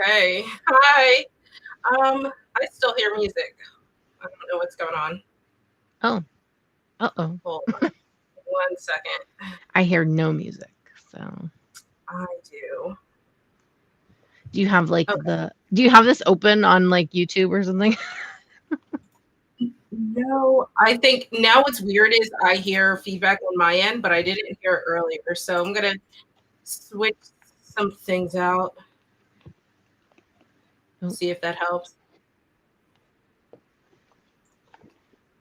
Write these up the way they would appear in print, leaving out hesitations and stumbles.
Okay. Hi. I still hear music. I don't know what's going on. Oh, uh-oh. Hold on 1 second. I hear no music. So, I do. do you have like Okay. do you have this open on like YouTube or something? No, I think now what's weird is I hear feedback on my end, but I didn't hear it earlier. So I'm gonna switch some things out. Oh, See if that helps.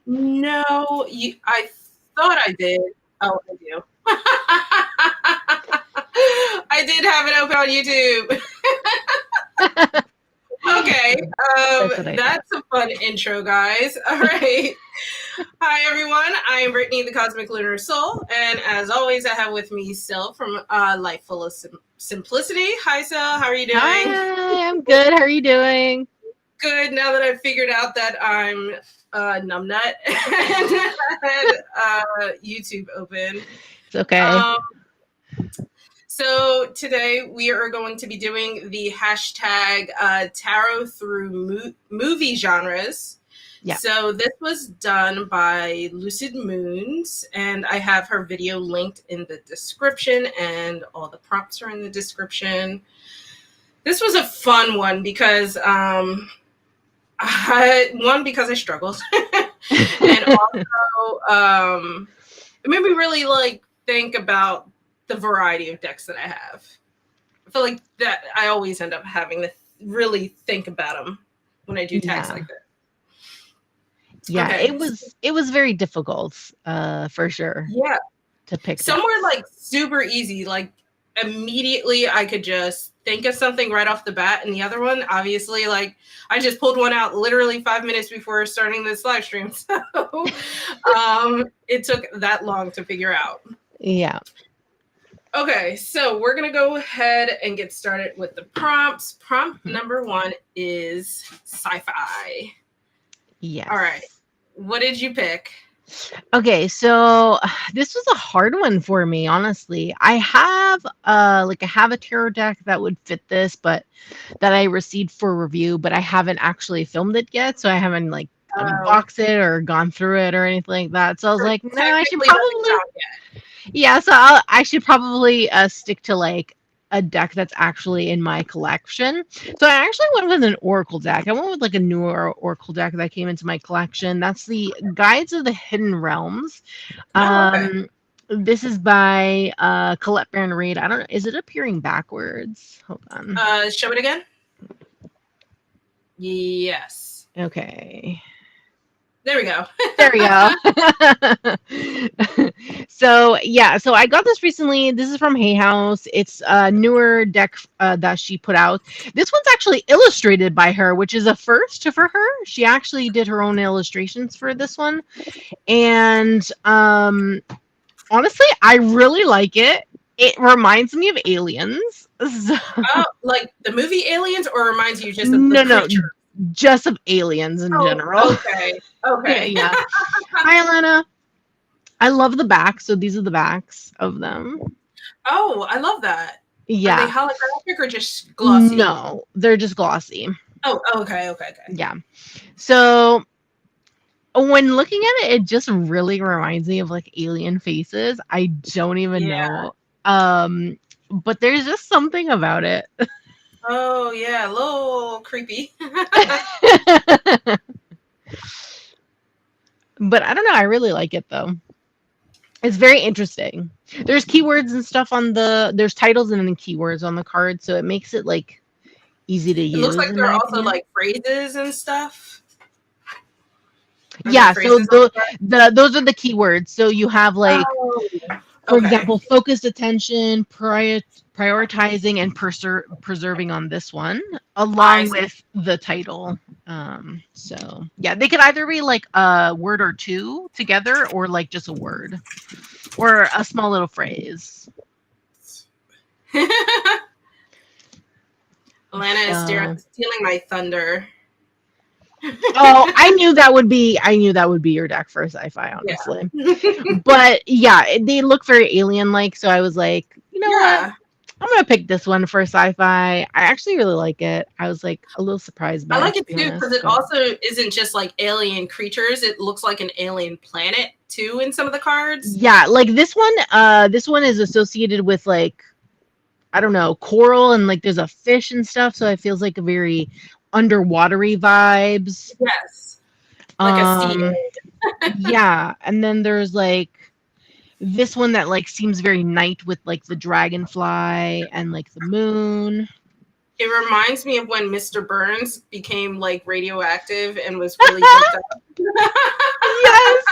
No, I thought I did. Oh, I do. I did have it open on YouTube. Okay. that's what I thought. That's a fun intro, guys. All right. Hi, everyone. I am Brittany, the Cosmic Lunar Soul. And as always, I have with me Sil from Life Full of Simplicity. Hi, Sil. How are you doing? Hi, I'm good. How are you doing? Good. Now that I've figured out that I'm numbnut and had YouTube open. It's okay. Um, So today we are going to be doing the hashtag tarot through movie genres. Yeah. So this was done by Lucid Moons, and I have her video linked in the description, and all the prompts are in the description. This was a fun one because because I struggled, and also it made me really like think about the variety of decks that I have. I feel like that I always end up having to really think about them when I do tags like that. Yeah, Okay. it was very difficult, for sure. Yeah. To pick Some were like super easy. Like immediately I could just think of something right off the bat. And the other one, obviously, like I just pulled one out literally 5 minutes before starting this live stream. So it took that long to figure out. Yeah. Okay, so we're going to go ahead and get started with the prompts. Prompt number 1 is sci-fi. Yes. All right. What did you pick? Okay, so this was a hard one for me, honestly. I have a tarot deck that would fit this, but that I received for review, but I haven't actually filmed it yet, so I haven't like unboxed it or gone through it or anything like that. So I was like, no, I should probably yeah, so I should probably stick to like a deck that's actually in my collection. So I actually went with an Oracle deck. I went with like a newer Oracle deck that came into my collection. That's the Guides of the Hidden Realms. Okay. This is by Colette Baron Reid. I don't know. Is it appearing backwards? Hold on. Show it again. Yes. Okay. There we go. There we go. So I got this recently. This is from Hay House. It's a newer deck that she put out. This one's actually illustrated by her, which is a first for her. She actually did her own illustrations for this one. And honestly, I really like it. It reminds me of Aliens. So... like the movie Aliens, or reminds you just of the creature? Just of aliens in general. Okay. Yeah. Hi, Alena. I love the back. So these are the backs of them. Oh, I love that. Yeah. Are they holographic or just glossy? No, they're just glossy. Oh, okay. Yeah. So when looking at it, it just really reminds me of like alien faces. I don't even know. But there's just something about it. Oh, yeah, a little creepy. But I don't know. I really like it, though. It's very interesting. There's keywords and stuff there's titles and then keywords on the card, so it makes it, like, easy to use. It looks like there are also, like, phrases and stuff. Yeah, so those are the keywords. So you have, like, for example, focused attention, prioritizing, and preserving on this one, along with the title. So yeah, they could either be like a word or two together, or like just a word, or a small little phrase. Alena is stealing my thunder. Oh, I knew that would be your deck for Sci-Fi, honestly. Yeah. But yeah, they look very alien-like, so I was like, you know what? I'm gonna pick this one for sci-fi. I actually really like it. I was like a little surprised I by it, like to it be too because honest. it also isn't just like alien creatures. It looks like an alien planet too in some of the cards. Yeah, like this one is associated with like, I don't know, coral, and like there's a fish and stuff, so it feels like a very underwatery vibes. Yes, like a sea. Um yeah, and then there's like this one that like seems very night with like the dragonfly and like the moon. It reminds me of when Mr. Burns became like radioactive and was really doped up. Yes.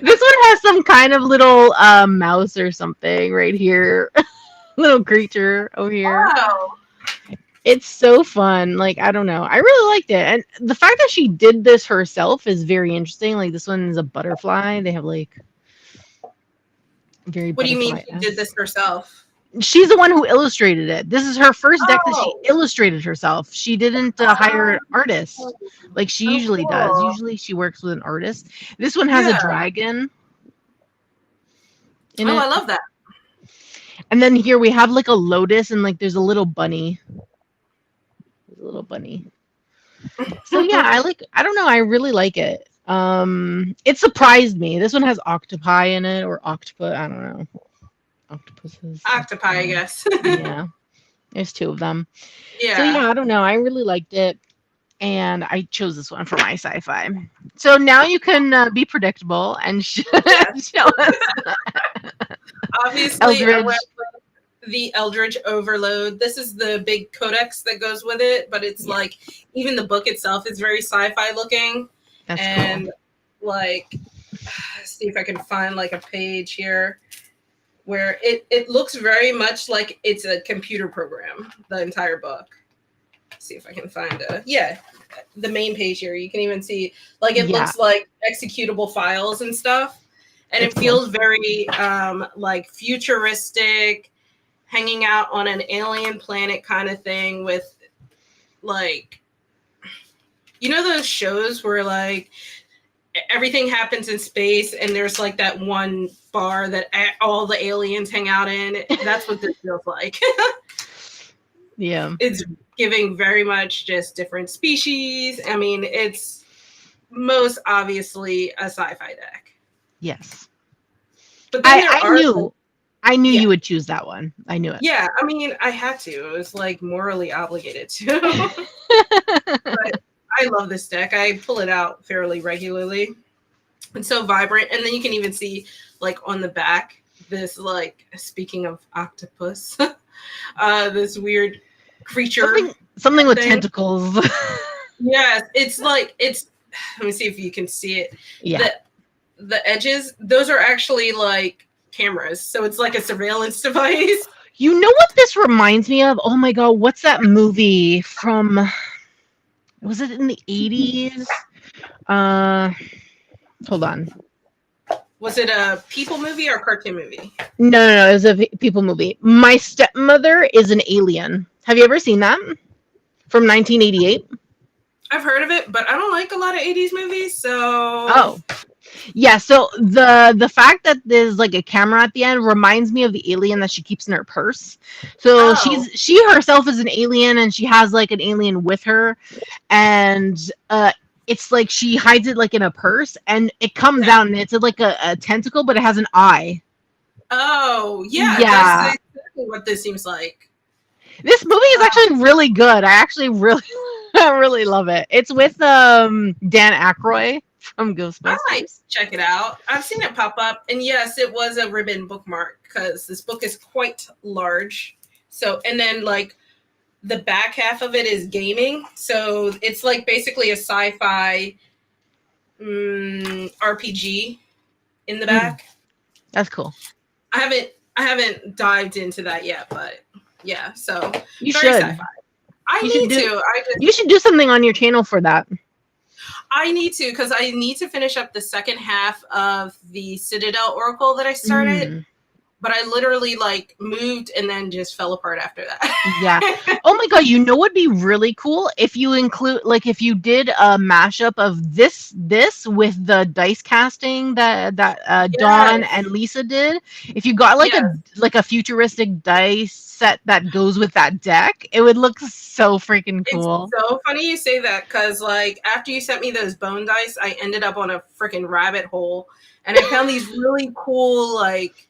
This one has some kind of little mouse or something right here. Little creature over here. Wow. It's so fun. Like, I don't know. I really liked it. And the fact that she did this herself is very interesting. Like, this one is a butterfly. They have like very What do you mean butterfly. she did this herself? She's the one who illustrated it. This is her first deck that she Oh. illustrated herself. She didn't hire an artist like she usually does. Cool. Usually she works with an artist. This one has a dragon in it. I love that. And then here we have like a lotus and like there's a little bunny. There's a little bunny. So yeah, I don't know, I really like it. It surprised me. This one has octopi in it, or octopus, I don't know. Octopuses. Octopi, I guess. Yeah. There's two of them. Yeah. So yeah, I don't know. I really liked it. And I chose this one for my sci-fi. So now you can be predictable and show us. Obviously, I Eldridge. went with the Eldridge Overload. This is the big codex that goes with it, but it's like even the book itself is very sci-fi looking. That's and cool. like, see if I can find like a page here where it looks very much like it's a computer program, the entire book. See if I can find the main page here. You can even see like it looks like executable files and stuff. And it feels very like futuristic, hanging out on an alien planet kind of thing with like, you know, those shows where like everything happens in space and there's like that one bar that all the aliens hang out in. That's what this feels like. Yeah. It's giving very much just different species. I mean, it's most obviously a sci-fi deck. Yes. But then I knew you would choose that one. I knew it. Yeah, I mean, I had to. It was like morally obligated to. But I love this deck. I pull it out fairly regularly. It's so vibrant. And then you can even see like on the back, this like, speaking of octopus, this weird creature. Something with tentacles. Yes, it's like, let me see if you can see it. Yeah. The edges, those are actually like cameras. So it's like a surveillance device. You know what this reminds me of? Oh my God, what's that movie from? Was it in the 80s? Hold on. Was it a people movie or a cartoon movie? No, it was a people movie. My Stepmother is an Alien. Have you ever seen that? From 1988? I've heard of it, but I don't like a lot of 80s movies, so... Oh. Yeah, so the fact that there's like a camera at the end reminds me of the alien that she keeps in her purse. So she herself is an alien, and she has like an alien with her, and it's like she hides it like in a purse, and it comes out, and it's like a tentacle, but it has an eye. Oh, yeah. That's exactly what this seems like. This movie is actually really good. I actually really love it. It's with Dan Aykroyd from Ghostbusters. I might check it out. I've seen it pop up, and yes, it was a ribbon bookmark because this book is quite large. So, and then like the back half of it is gaming, so it's like basically a sci-fi RPG in the back. That's cool. I haven't dived into that yet, but yeah. So you should. Sci-fi. You should do something on your channel for that. I need to, because I need to finish up the second half of the Citadel Oracle that I started. but I literally like moved and then just fell apart after Yeah. that. Oh my god, you know what'd be really cool if you include like if you did a mashup of this with the dice casting that Dawn Yes, and Lisa did. If you got yes. like a futuristic dice set that goes with that deck, it would look so freaking It's cool. so funny you say that because, like, after you sent me those bone dice, I ended up on a freaking rabbit hole, and I found these really cool, like,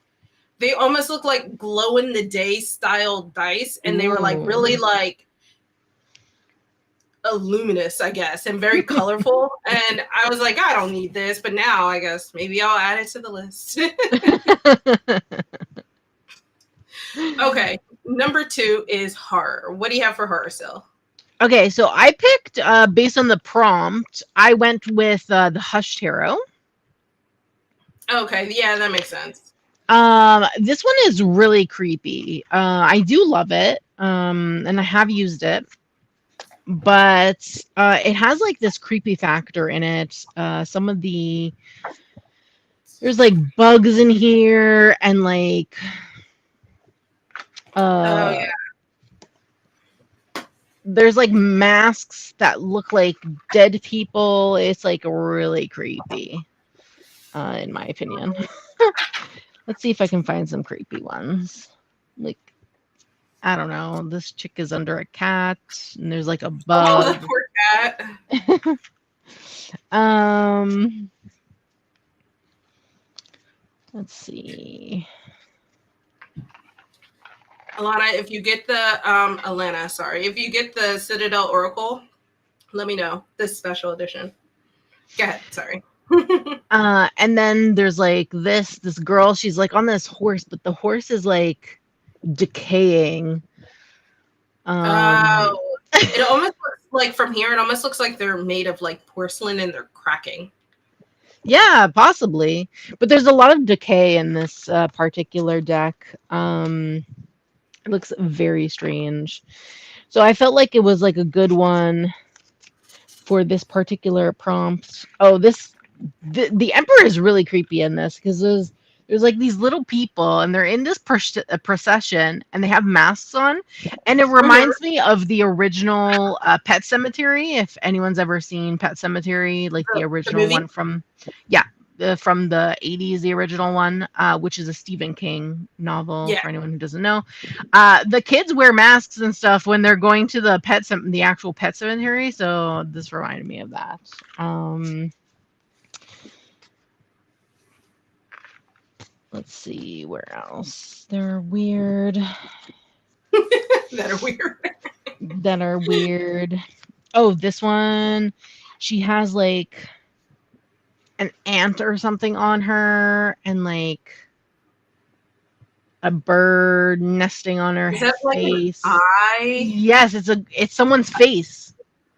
they almost look like glow in the day style dice, and they were like Ooh. really like luminous, I guess, and very colorful. And I was like, I don't need this, but now I guess maybe I'll add it to the list. Okay, number 2 is horror. What do you have for horror, Sil? Okay, so I picked based on the prompt. I went with the Hush Tarot. Okay, yeah, that makes sense. This one is really creepy. I do love it, and I have used it, but it has like this creepy factor in it. Some of there's like bugs in here, and like Oh uh, yeah. there's like masks that look like dead people. It's like really creepy, in my opinion. Let's see if I can find some creepy ones. Like, I don't know. This chick is under a cat, and there's like a Oh, the bug. poor cat. um, let's see. Alana, if you get the Alena, sorry, if you get the Citadel Oracle, let me know. This special edition. Go ahead, sorry. And then there's like this girl. She's like on this horse, but the horse is like decaying. Um, Oh, it almost looks like from here. It almost looks like they're made of like porcelain and they're cracking. yeah, possibly. But there's a lot of decay in this particular deck. It looks very strange. So I felt like it was like a good one for this particular prompt. Oh, the Emperor is really creepy in this because there's like these little people and they're in this procession and they have masks on, and it Mhm. reminds me of the original Pet Cemetery. If anyone's ever seen Pet Cemetery, like the The original movie. one yeah, from the 80s, the original one, which is a Stephen King novel Yeah. for anyone who doesn't know. The kids wear masks and stuff when they're going to the actual Pet Cemetery, so this reminded me of that. Let's see where else. They're weird. That are weird. That are weird. Oh, this one. She has like an ant or something on her, and like a bird nesting on her Is that like an face. eye? Yes, it's someone's face.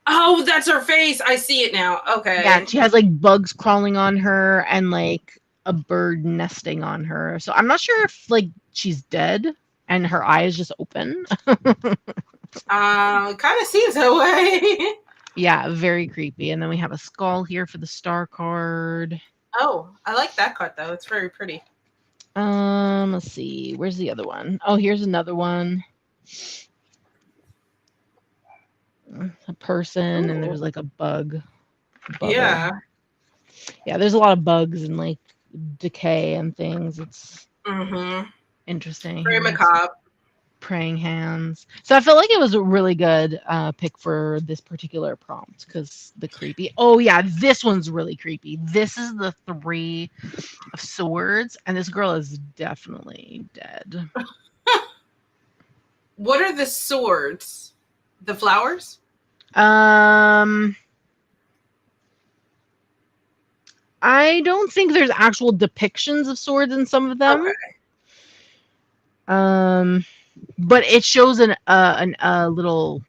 Oh, that's her face. I see it now. Yeah, Okay. and she has like bugs crawling on her and like a bird nesting on her. So I'm not sure if like she's dead and her eye is just open. Kind of seems that way. Yeah, very creepy. And then we have a skull here for the star card. Oh, I like that card though. It's very pretty. Let's see. Where's the other one? Oh, here's another one. A person, and Ooh. there's like a bug above her. Yeah. Yeah, there's a lot of bugs and like decay and things. It's Mm-hmm. interesting. Very And macabre. praying hands. So I felt like it was a really good pick for this particular prompt because the creepy. Oh yeah, this one's really creepy. This is the 3 of Swords, and this girl is definitely dead. What are the swords? The flowers? Um, I don't think there's actual depictions of swords in some of them. Okay. But it shows a little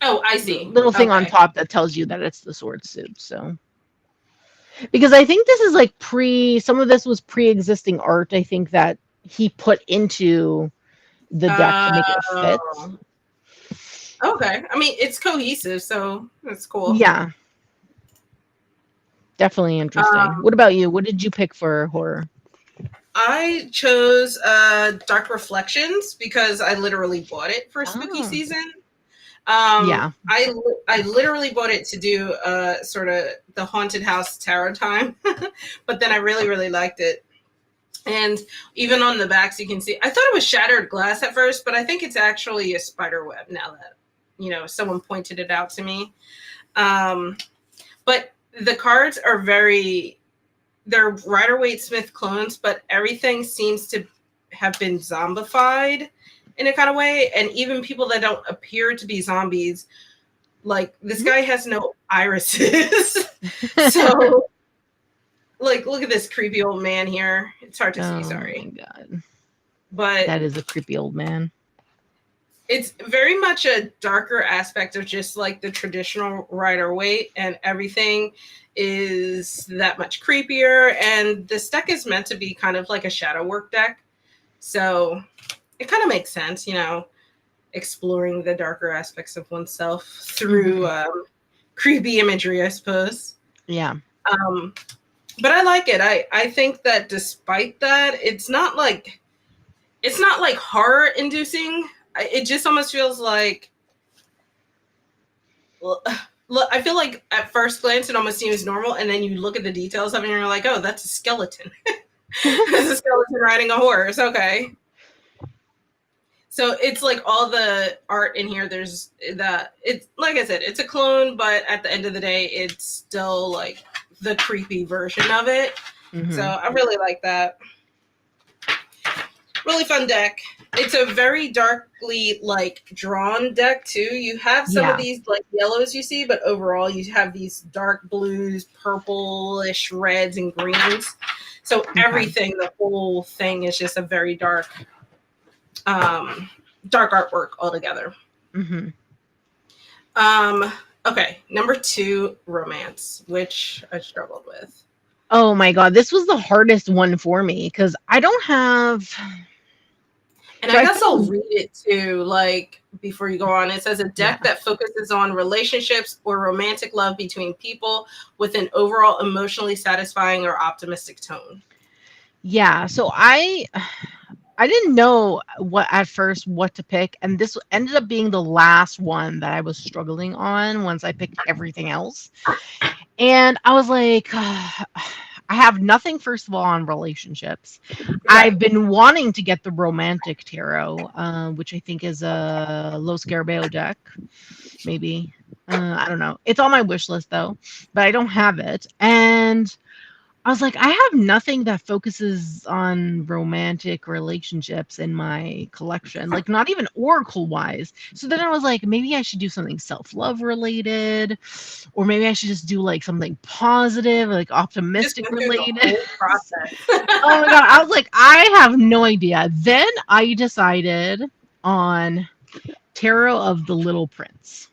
Oh, I see. little thing on Okay. top that tells you that it's the sword suit. So because I think this is like some of this was pre-existing art. I think that he put into the deck to make it fit. Oh. Okay. I mean, it's cohesive, so that's cool. Yeah, definitely interesting. What about you? What did you pick for horror? I chose Dark Reflections because I literally bought it for spooky Oh. season. Yeah. I literally bought it to do sort of the haunted house tarot time, but then I really really liked it. And even on the backs, you can see. I thought it was shattered glass at first, but I think it's actually a spider web. Now that someone pointed it out to me. But the cards are they're Rider-Waite-Smith clones, but everything seems to have been zombified in a kind of way. And even people that don't appear to be zombies, like this guy has no irises. So, like, look at this creepy old man here. It's hard to see, sorry. Oh my god. But that is a creepy old man. It's very much a darker aspect of just like the traditional Rider-Waite, and everything is that much creepier. And this deck is meant to be kind of like a shadow work deck. So it kind of makes sense, exploring the darker aspects of oneself through creepy imagery, I suppose. Yeah. But I like it. I think that despite that, it's not like horror inducing. It just almost feels like, I feel like at first glance it almost seems normal, and then you look at the details of it and you're like, oh, that's a skeleton. It's a skeleton riding a horse. Okay. So it's like all the art in here, it's like I said, it's a clone, but at the end of the day, it's still like the creepy version of it. Mm-hmm. So I really like that. Really fun deck. It's a very darkly like drawn deck too. You have some of these like yellows you see, but overall you have these dark blues, purplish reds, and greens. So everything, the whole thing is just a very dark artwork altogether. Mm-hmm. Okay, number 2, romance, which I struggled with. Oh my god, this was the hardest one for me because I don't have. And I guess I'll read it too, like, before you go on. It says a deck that focuses on relationships or romantic love between people with an overall emotionally satisfying or optimistic tone. Yeah, so I didn't know what to pick, and this ended up being the last one that I was struggling on once I picked everything else. And I was like, I have nothing, first of all, on relationships. Right. I've been wanting to get the romantic tarot, which I think is a Lo Scarabeo deck, maybe. I don't know. It's on my wish list, though, but I don't have it. And I was like, I have nothing that focuses on romantic relationships in my collection, like not even oracle-wise. So then I was like, maybe I should do something self-love related, or maybe I should just do like something positive, like optimistic related. Oh my god, I was like, I have no idea. Then I decided on Tarot of the Little Prince.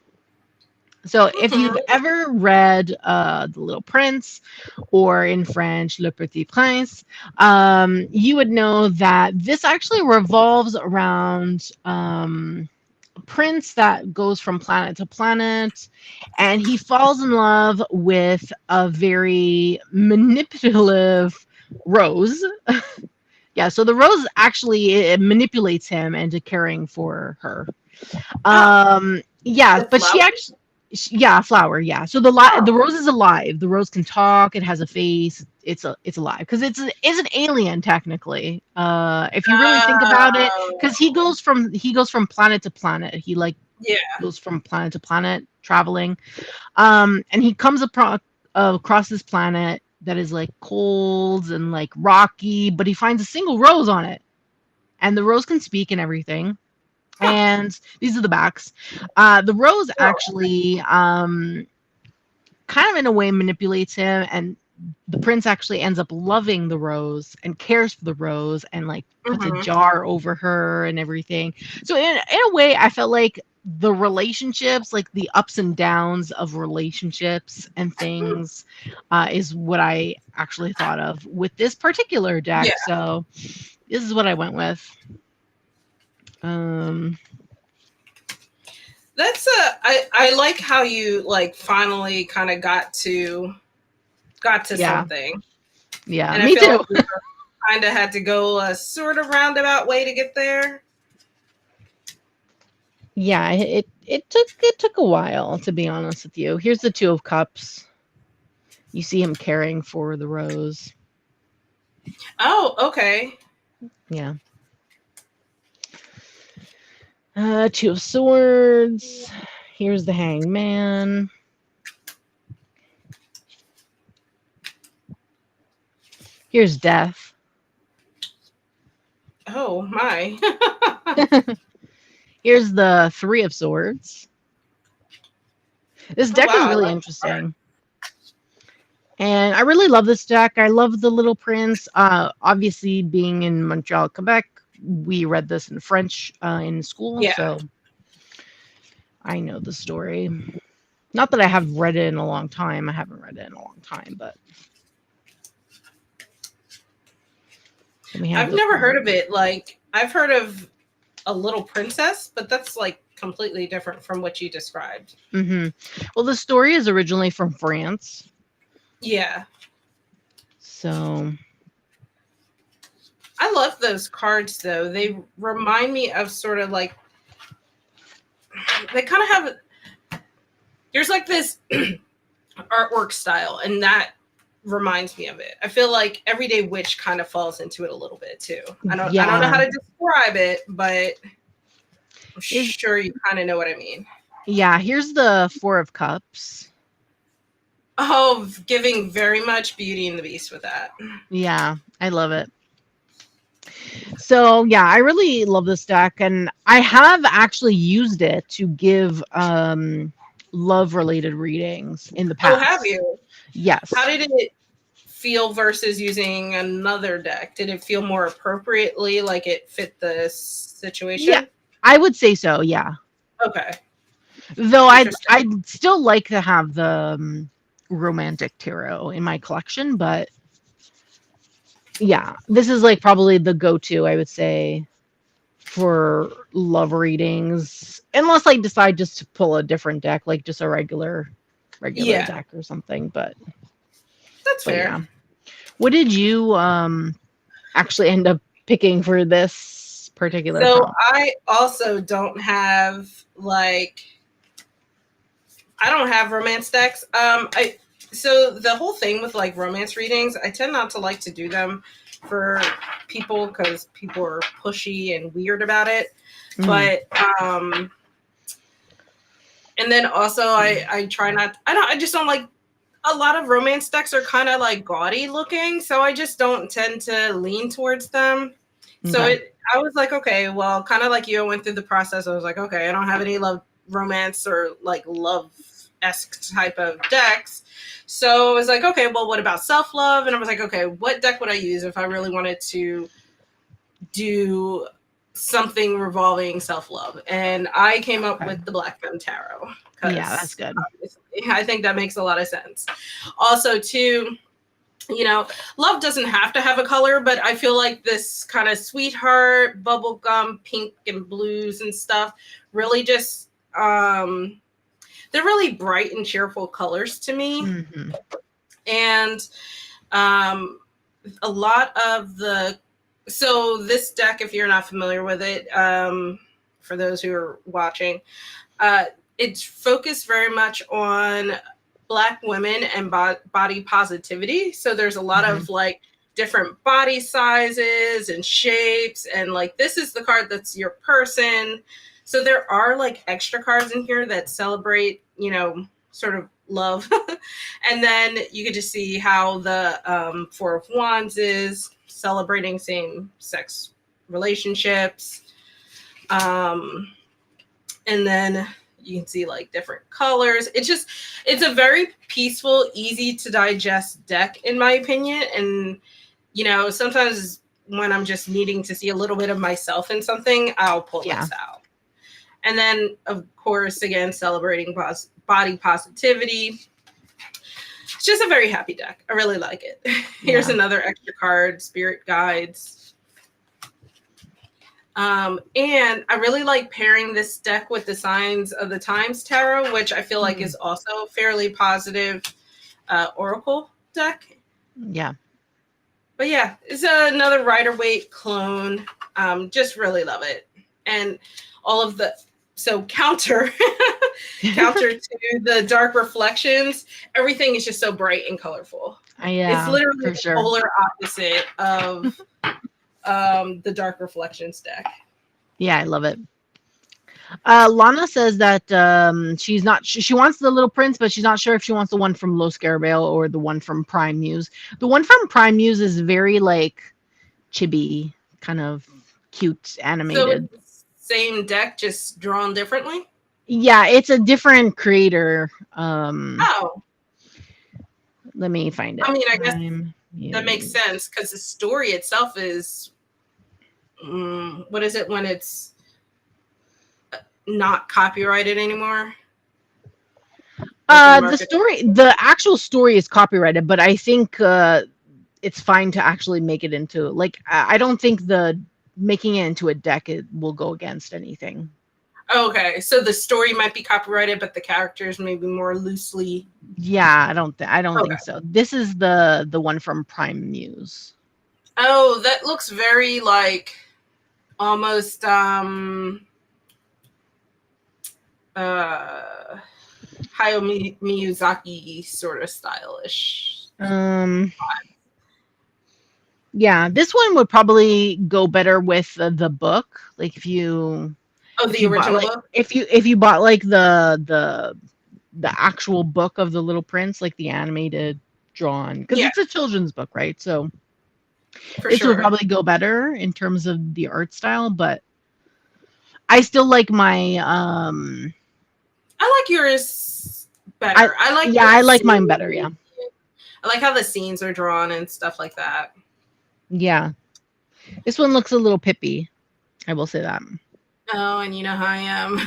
So if you've ever read The Little Prince, or in French, Le Petit Prince, you would know that this actually revolves around a prince that goes from planet to planet, and he falls in love with a very manipulative rose. Yeah, so the rose actually, it manipulates him into caring for her. Yeah, but she actually... Yeah, flower. Yeah. So the rose is alive. The rose can talk. It has a face. It's alive because it's an alien technically. If you really think about it, because he goes from planet to planet. He goes from planet to planet traveling, and he comes across this planet that is like cold and like rocky, but he finds a single rose on it, and the rose can speak and everything. And these are the backs. The rose actually kind of in a way manipulates him, and the prince actually ends up loving the rose and cares for the rose and like puts a jar over her and everything. So in a way, I felt like the relationships, like the ups and downs of relationships and things, is what I actually thought of with this particular deck. Yeah. So this is what I went with. That's I like how you like finally kind of got to something. Yeah, and me too. kind of had to go a sort of roundabout way to get there. Yeah, it took a while, to be honest with you. Here's the Two of Cups. You see him caring for the rose. Oh, okay. Yeah. Two of Swords. Here's the Hangman. Here's Death. Oh my. Here's the Three of Swords. This deck is really interesting. And I really love this deck. I love the Little Prince. Obviously, being in Montreal, Quebec, we read this in French in school, so I know the story. Not that I have read it in a long time. I haven't read it in a long time, but I've never heard of it. Like, I've heard of A Little Princess, but that's like completely different from what you described. Mm-hmm. Well, the story is originally from France. Yeah. So I love those cards, though. They remind me of sort of like, they kind of have, there's like this artwork style, and that reminds me of it. I feel like Everyday Witch kind of falls into it a little bit too. I don't know how to describe it, but I'm sure you kind of know what I mean. Yeah, here's the Four of Cups. Oh, giving very much Beauty and the Beast with that. Yeah, I love it. So yeah, I really love this deck, and I have actually used it to give love related readings in the past. Oh, have you? Yes. How did it feel versus using another deck? Did it feel more appropriately, like it fit the situation? Yeah, I would say so. Yeah. Okay. Though I'd still like to have the romantic tarot in my collection, but yeah, this is like probably the go-to, I would say, for love readings, unless I decide just to pull a different deck, like just a regular deck or something. But that's fair. Yeah. What did you actually end up picking for this particular? So I also don't have I don't have romance decks. So the whole thing with like romance readings, I tend not to like to do them for people because people are pushy and weird about it. But and then also I try not. I just don't like. A lot of romance decks are kind of like gaudy looking, so I just don't tend to lean towards them. So I was like, okay, well, kind of like you, I went through the process. I was like, okay, I don't have any romance or like love-esque type of decks. So I was like, okay, well, what about self-love? And I was like, okay, what deck would I use if I really wanted to do something revolving self-love? And I came up with the Black Femme Tarot. Yeah, that's good. I think that makes a lot of sense. Also, too, love doesn't have to have a color, but I feel like this kind of sweetheart, bubblegum, pink and blues and stuff really just, they're really bright and cheerful colors to me. Mm-hmm. And a lot of so this deck, if you're not familiar with it, for those who are watching, it's focused very much on Black women and body positivity. So there's a lot of like different body sizes and shapes, and like this is the card that's your person. So there are like extra cards in here that celebrate, sort of love. And then you can just see how the Four of Wands is celebrating same-sex relationships. And then you can see like different colors. It's a very peaceful, easy to digest deck, in my opinion. And, sometimes when I'm just needing to see a little bit of myself in something, I'll pull this out. And then, of course, again, celebrating body positivity. It's just a very happy deck. I really like it. Here's another extra card, Spirit Guides. And I really like pairing this deck with the Signs of the Times Tarot, which I feel like is also fairly positive oracle deck. Yeah. But yeah, it's another Rider-Waite clone. Just really love it. And all of the counter counter to the dark reflections, everything is just so bright and colorful. It's Yeah, literally for the sure. polar opposite of the dark reflections deck. Yeah, I love it. Lana says that she's not. She wants the Little Prince, but she's not sure if she wants the one from Los Scarabeo or the one from Prime Muse. The one from Prime Muse is very like chibi, kind of cute, So animated. it's the same deck, just drawn differently. Yeah, it's a different creator. Oh, Let me find it. I mean, I guess Prime that makes Muse. sense because the story itself is what is it when it's not copyrighted anymore? The actual story is copyrighted, but I think it's fine to actually make it into like I don't think the making it into a deck it will go against anything. Okay, so the story might be copyrighted, but the characters maybe more loosely. Yeah, I don't Okay. think so. This is the one from Prime Muse. Oh, that looks very like almost Hayao Miyazaki sort of stylish. Yeah, this one would probably go better with the book. Like if you The original like book. if you bought like the actual book of the Little Prince, like the animated drawn, because it's a children's book, right? So this would probably go better in terms of the art style, but I still like my I like yours better. I like mine better, yeah. I like how the scenes are drawn and stuff like that. Yeah. This one looks a little pippy. I will say that. Oh, and you know how I am.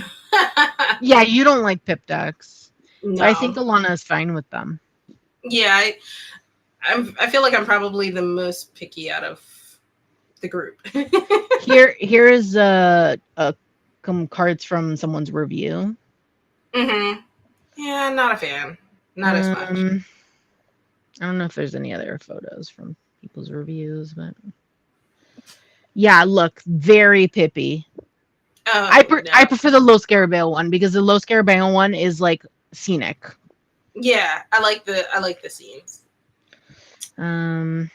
Yeah, you don't like pip decks. No. But I think Alana is fine with them. Yeah, I feel like I'm probably the most picky out of the group. Here is some cards from someone's review. Mm-hmm. Yeah, not a fan. Not as much. I don't know if there's any other photos from people's reviews, but yeah, look, very pippy. Oh, I prefer the Los Scarabeo one because the Los Scarabeo one is like scenic. Yeah, I like the scenes. Let's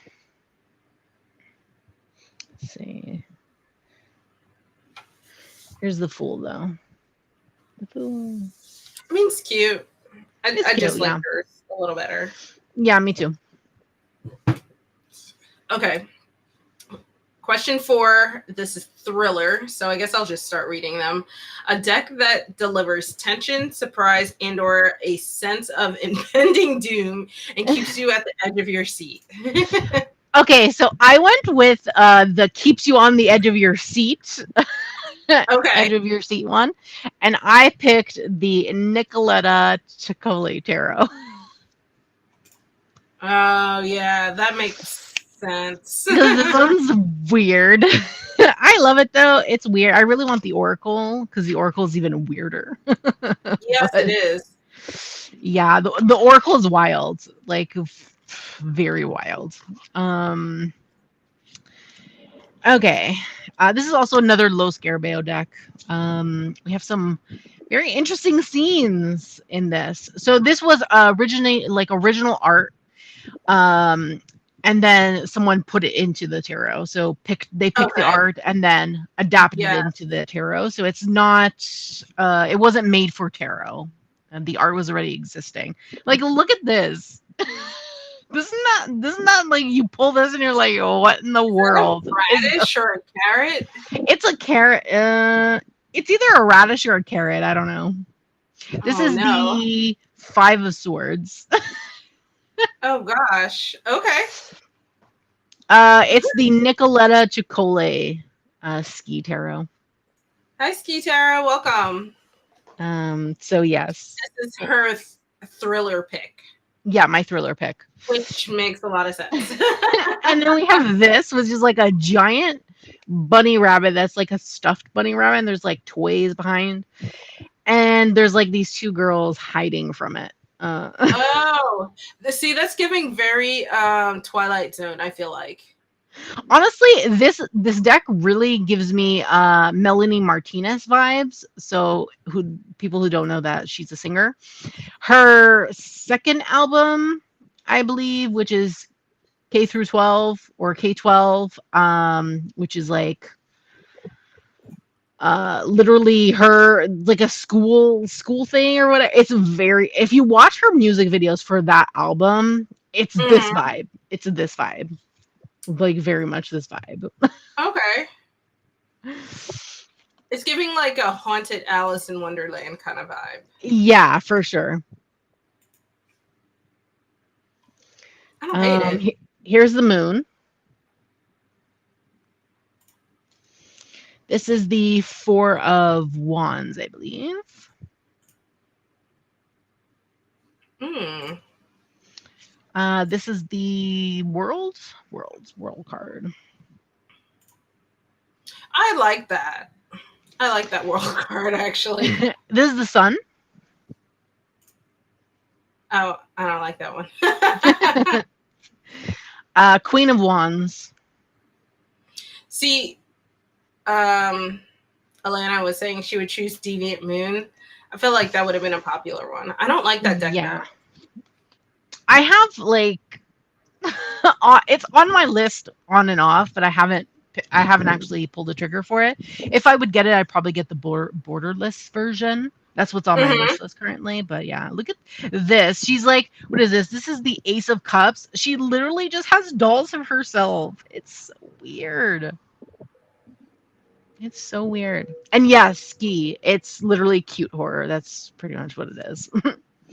see. Here's the Fool though. The Fool. I mean, it's cute. I Cute, just like hers a little better. Yeah, me too. Okay. Question 4. This is thriller, so I guess I'll just start reading them. A deck that delivers tension, surprise, and/or a sense of impending doom and keeps you at the edge of your seat. Okay, so I went with the keeps you on the edge of your seat. Okay. Edge of your seat one. And I picked the Nicoletta Choli tarot. Oh, yeah, that makes sense. Because this one's weird. I love it though. It's weird. I really want the Oracle because the Oracle is even weirder. Yes, it is. Yeah, the Oracle is wild. Like very wild. Okay. This is also another Los Scarabeo deck. We have some very interesting scenes in this. So this was original art. And then someone put it into the tarot. So they picked the art and then adapted it into the tarot. So it's not it wasn't made for tarot. And the art was already existing. Like look at this. This is not like you pull this and you're like, oh, what in the world? A radish or a carrot? It's a carrot. It's either a radish or a carrot. I don't know. This is the 5 of Swords. Oh gosh. Okay. It's the Nicoletta Choli ski tarot. Hi, Ski Tarot. Welcome. So yes. This is her thriller pick. Yeah, my thriller pick. Which makes a lot of sense. And then we have this, which is like a giant bunny rabbit that's like a stuffed bunny rabbit, and there's like toys behind. And there's like these 2 girls hiding from it. Oh, see, that's giving very Twilight Zone, I feel like. Honestly, this deck really gives me Melanie Martinez vibes. So who people who don't know that she's a singer. Her second album, I believe, which is K through 12 or K-12, which is like literally her like a school thing or whatever. It's very if you watch her music videos for that album, it's this Mhm. vibe. It's this vibe. Like very much this vibe. Okay. It's giving like a haunted Alice in Wonderland kind of vibe. Yeah, for sure. I don't hate it. Here's the moon. This is the Four of Wands, I believe. Hmm. This is the world card. I like that. I like that world card actually. This is the sun. Oh, I don't like that one. Queen of Wands. See, Alena was saying she would choose Deviant Moon. I feel like that would have been a popular one. I don't like that deck now. I have like it's on my list on and off, but I haven't actually pulled the trigger for it. If I would get it, I'd probably get the borderless version. That's what's on my wish list currently. But yeah, look at this. She's like, what is this? This is the Ace of Cups. She literally just has dolls of herself. It's so weird. It's so weird. And yes, ski. It's literally cute horror. That's pretty much what it is.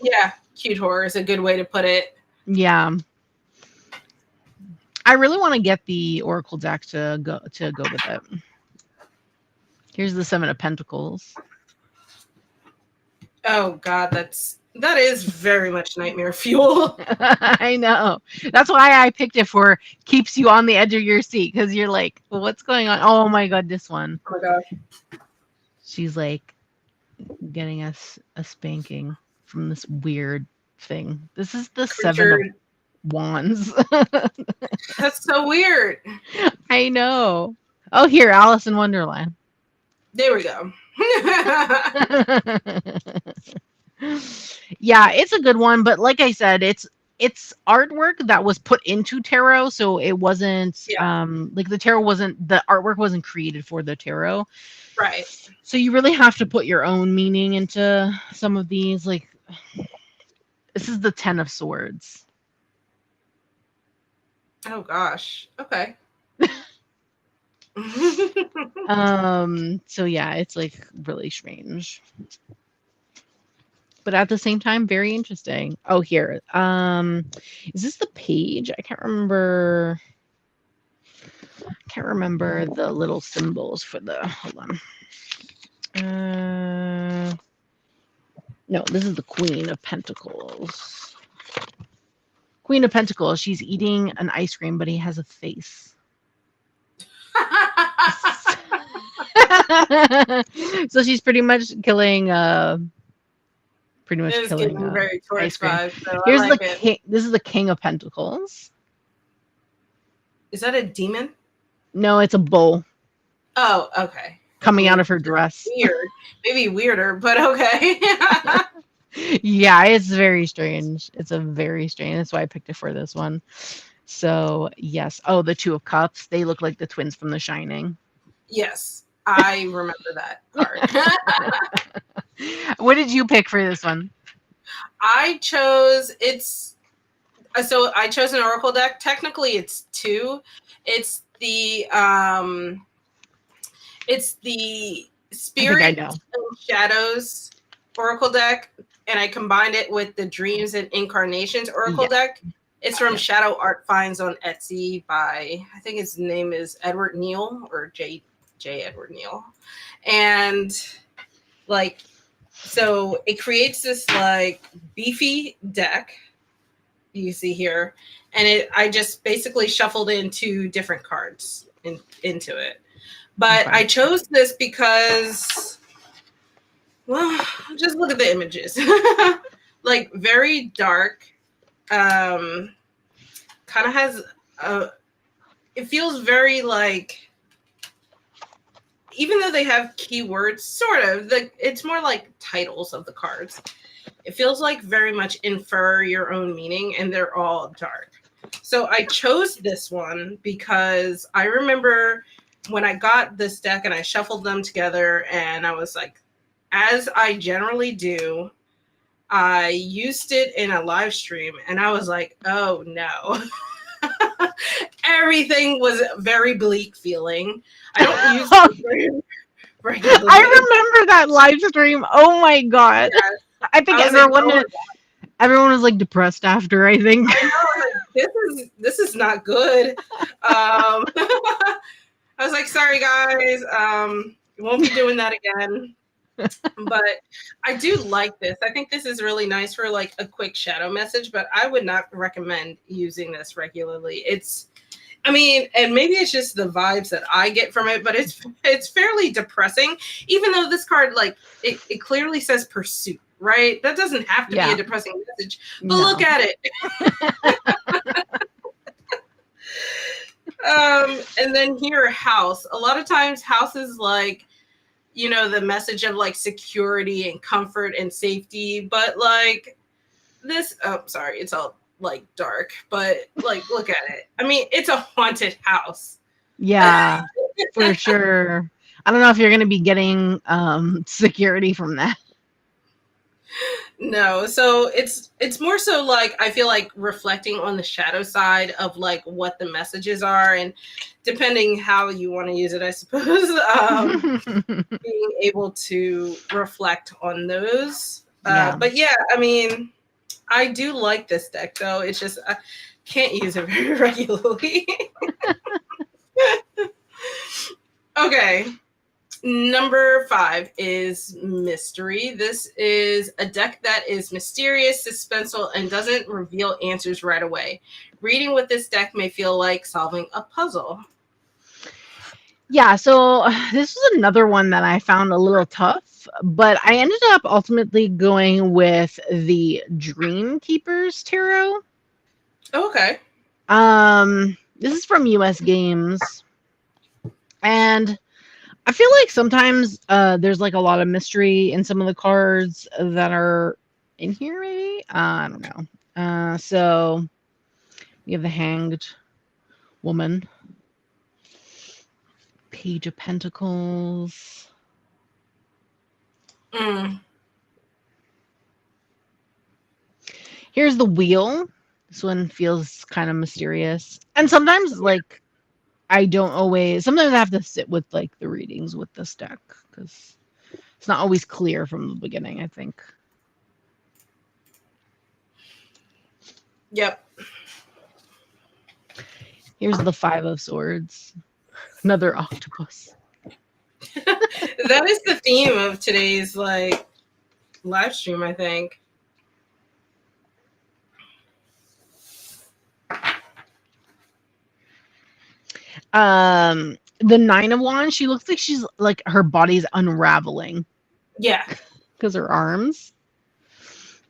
Yeah, cute horror is a good way to put it. Yeah. I really want to get the Oracle deck to go with it. Here's the Seven of Pentacles. Oh God, that is very much nightmare fuel. I know. That's why I picked it for keeps you on the edge of your seat because you're like, what's going on? Oh my God, this one. Oh my gosh. She's like getting us a spanking from this weird thing. This is the Seven of Wands. That's so weird. I know. Oh, here, Alice in Wonderland. There we go. Yeah, it's a good one, but like I said, it's artwork that was put into tarot, so it wasn't like the artwork wasn't created for the tarot. Right. So you really have to put your own meaning into some of these. Like this is the Ten of Swords. Oh gosh. Okay. So yeah, it's like really strange. But at the same time, very interesting. Oh, here. Is this the page? I can't remember. The little symbols for the. Hold on. No, this is the Queen of Pentacles. Queen of Pentacles. She's eating an ice cream, but he has a face. So she's pretty much killing. Killing. Very ice cream. Vibe, so here's like the king. This is the King of Pentacles. Is that a demon? No, it's a bull. Oh, okay. Coming out of her dress. Weird. Maybe weirder, but okay. Yeah, it's very strange. It's a very strange. That's why I picked it for this one. So yes. Oh, the Two of Cups. They look like the twins from The Shining. Yes, I remember that card. What did you pick for this one? I chose an Oracle deck. Technically, it's two. It's the Spirit and Shadows Oracle deck, and I combined it with the Dreams and Incarnations Oracle deck. It's from Shadow Art Finds on Etsy by, I think his name is Edward Neal or J. Edward Neal. And like, so it creates this like beefy deck you see here. And I just basically shuffled in two different cards into it. But I chose this because, well, just look at the images. like very dark. Kind of has a. It feels very like, even though they have keywords, sort of, it's more like titles of the cards. It feels like very much infer your own meaning, and they're all dark. So I chose this one because I remember when I got this deck and I shuffled them together, and I was like, as I generally do, I used it in a live stream, and I was like, oh no. Everything was very bleak feeling. I don't use it very regularly. I remember that live stream. Oh my god. Yeah. I think I was like, oh, everyone was like depressed after, I think. I know, like, this is not good. I was like, sorry guys, won't be doing that again. But I do like this. I think this is really nice for like a quick shadow message, but I would not recommend using this regularly. I mean, and maybe it's just the vibes that I get from it, but it's fairly depressing, even though this card, like, it clearly says pursuit, right? That doesn't have to be a depressing message, but look at it. And then here, house. A lot of times house is like, you know, the message of like security and comfort and safety, but like this, oh, sorry, it's all like dark, but like, look at it. I mean, it's a haunted house. Yeah, for sure. I don't know if you're going to be getting security from that. No, so it's more so like, I feel like reflecting on the shadow side of like what the messages are, and depending how you want to use it, I suppose, being able to reflect on those. But yeah, I mean, I do like this deck though. It's just I can't use it very regularly. Okay. Number 5 is mystery. This is a deck that is mysterious, suspenseful, and doesn't reveal answers right away. Reading with this deck may feel like solving a puzzle. Yeah, so this was another one that I found a little tough, but I ended up ultimately going with the Dream Keepers Tarot. Oh, okay. This is from US Games, and I feel like sometimes there's like a lot of mystery in some of the cards that are in here, maybe? I don't know. So we have the Hanged Woman, Page of Pentacles. Here's the Wheel. This one feels kind of mysterious. And sometimes, like, sometimes I have to sit with like the readings with this deck because it's not always clear from the beginning, I think. Yep. Here's the 5 of Swords. Another octopus. That is the theme of today's like live stream, I think. The 9 of Wands, she looks like she's like her body's unraveling. Yeah. Because her arms.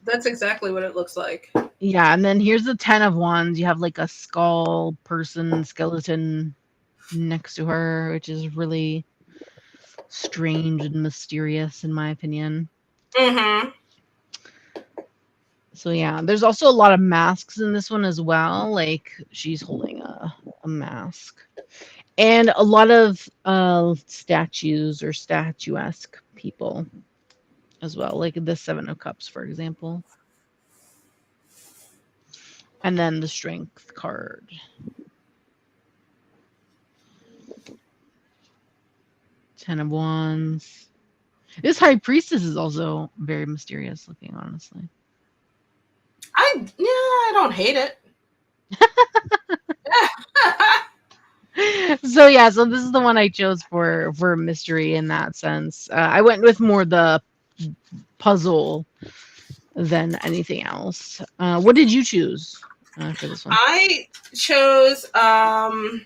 That's exactly what it looks like. Yeah, and then here's the 10 of Wands. You have like a skull person, skeleton next to her, which is really strange and mysterious in my opinion. Mm-hmm. So yeah, there's also a lot of masks in this one as well. Like she's holding a mask. And a lot of statues or statuesque people as well, like the 7 of Cups, for example. And then the Strength card. 10 of Wands. This High Priestess is also very mysterious looking, honestly. I don't hate it. So yeah, so this is the one I chose for mystery in that sense. I went with more the puzzle than anything else. What did you choose for this one? I chose the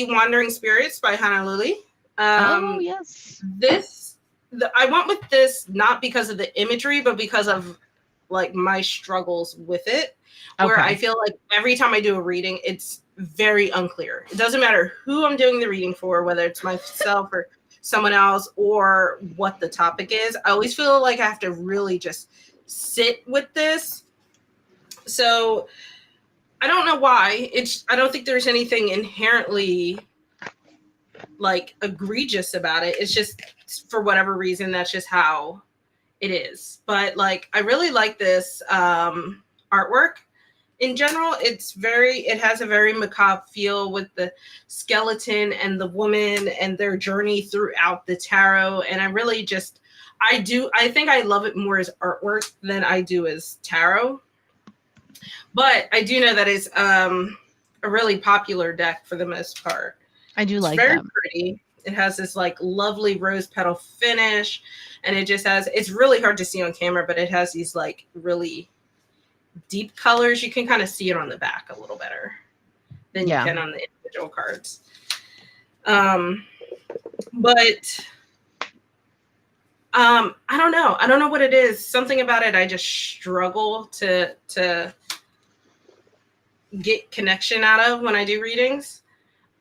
Wandering Spirits by Hannah Lily. Oh yes. This I went with this not because of the imagery, but because of like my struggles with it, where I Okay. feel like every time I do a reading, it's very unclear. It doesn't matter who I'm doing the reading for, whether it's myself or someone else or what the topic is. I always feel like I have to really just sit with this. So I don't know why. I don't think there's anything inherently like egregious about it. It's just for whatever reason that's just how it is. But like I really like this artwork in general. It has a very macabre feel with the skeleton and the woman and their journey throughout the tarot. And I think I love it more as artwork than I do as tarot. But I do know that it's a really popular deck for the most part. I do It's like very them. pretty. It has this like lovely rose petal finish, and it's really hard to see on camera, but it has these like really deep colors. You can kind of see it on the back a little better than you Yeah. can on the individual cards. But I don't know. I don't know what it is. Something about it I just struggle to get connection out of when I do readings.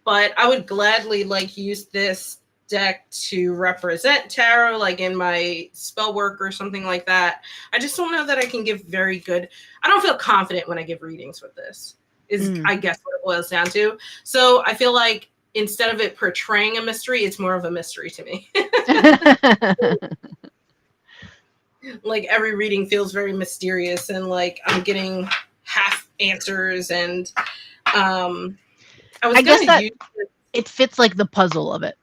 But I would gladly like use this deck to represent tarot, like in my spell work or something like that. I just don't know that I can give very good. I don't feel confident when I give readings with this. I guess what it boils down to. So I feel like instead of it portraying a mystery, it's more of a mystery to me. Like every reading feels very mysterious, and like I'm getting half answers, and I guess that it fits like the puzzle of it.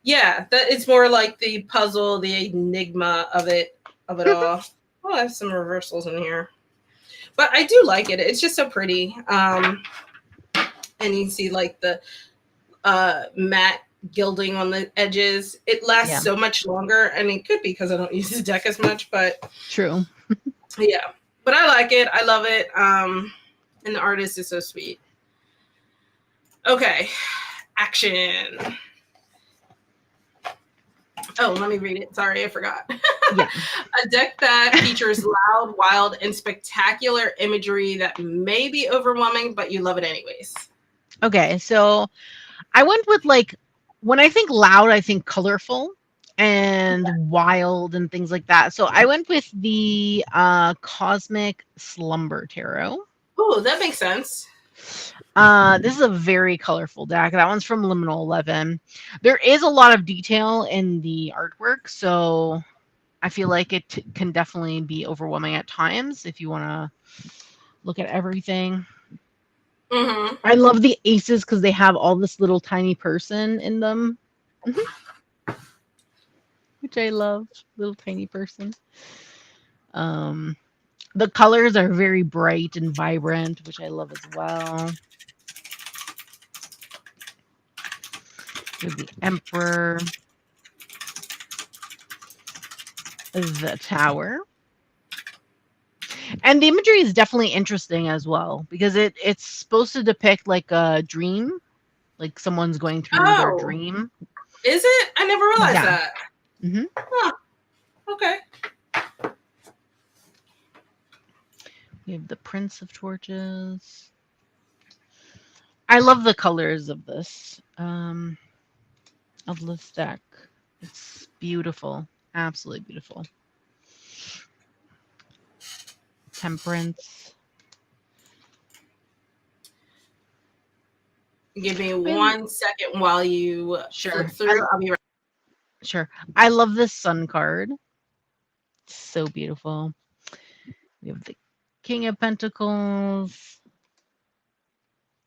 Yeah, that it's more like the puzzle, the enigma of it all. Oh, I have some reversals in here, but I do like it. It's just so pretty. And you see like the matte gilding on the edges. It lasts so much longer, and it could be because I don't use the deck as much, but true. Yeah, but I like it. I love it. And the artist is so sweet. Okay, action. Oh, let me read it. Sorry, I forgot. Yeah. A deck that features loud, wild, and spectacular imagery that may be overwhelming, but you love it anyways. Okay, so I went with like, when I think loud, I think colorful and wild and things like that. So I went with the Cosmic Slumber Tarot. Oh, that makes sense. This is a very colorful deck. That one's from Liminal 11. There is a lot of detail in the artwork, so I feel like it can definitely be overwhelming at times if you want to look at everything. Mm-hmm. I love the aces because they have all this little tiny person in them, which I love. Little tiny person. The colors are very bright and vibrant, which I love as well. The Emperor, the Tower. And the imagery is definitely interesting as well because it's supposed to depict like a dream, like someone's going through their dream. Is it? I never realized that. Mm-hmm. Huh. Okay. We have the Prince of Torches. I love the colors of this deck. It's beautiful, absolutely beautiful. Temperance. Give me 1 second while you flip through. I'll be right. Sure. I love this Sun card. It's so beautiful. We have the King of Pentacles.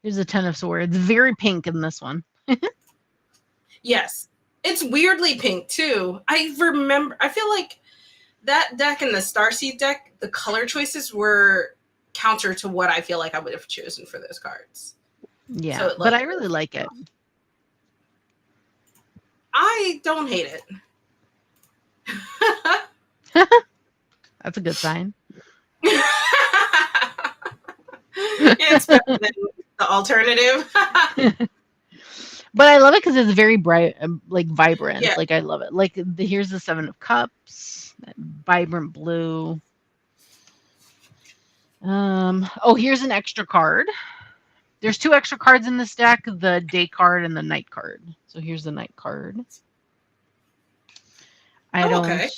There's a Ten of Swords. Very pink in this one. Yes. It's weirdly pink too. I feel like that deck and the Starseed deck, the color choices were counter to what I feel like I would have chosen for those cards. Yeah, so but I really like it. I don't hate it. That's a good sign. It's better than the alternative. But I love it because it's very bright, like vibrant. Yeah. Like I love it. Like here's the Seven of Cups, that vibrant blue. Oh, here's an extra card. There's 2 extra cards in this deck, the day card and the night card. So here's the night card. I Okay.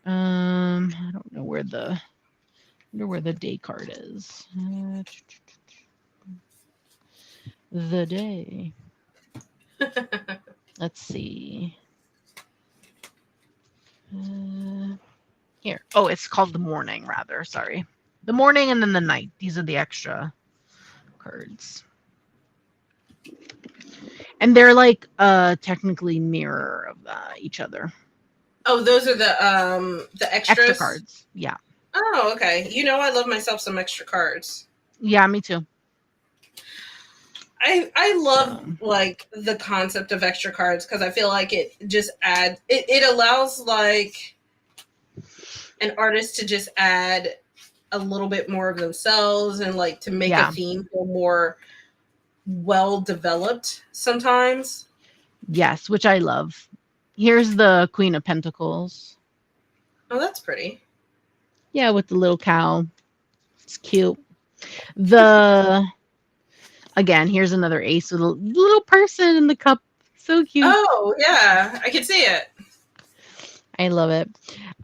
don't know where the day card is. The day. Let's see. Here. Oh, it's called the morning, rather. Sorry. The morning and then the night. These are the extra cards. And they're like technically mirror of each other. Oh, those are the extras? Extra cards. Yeah. Oh, okay. You know, I love myself some extra cards. Yeah, me too. I love like the concept of extra cards because I feel like it just adds it allows like an artist to just add a little bit more of themselves and like to make a theme feel more well developed sometimes. Yes, which I love. Here's the Queen of Pentacles. Oh, that's pretty. Yeah, with the little cow. It's cute. Again, here's another ace with a little person in the cup. So cute. Oh, yeah. I can see it. I love it.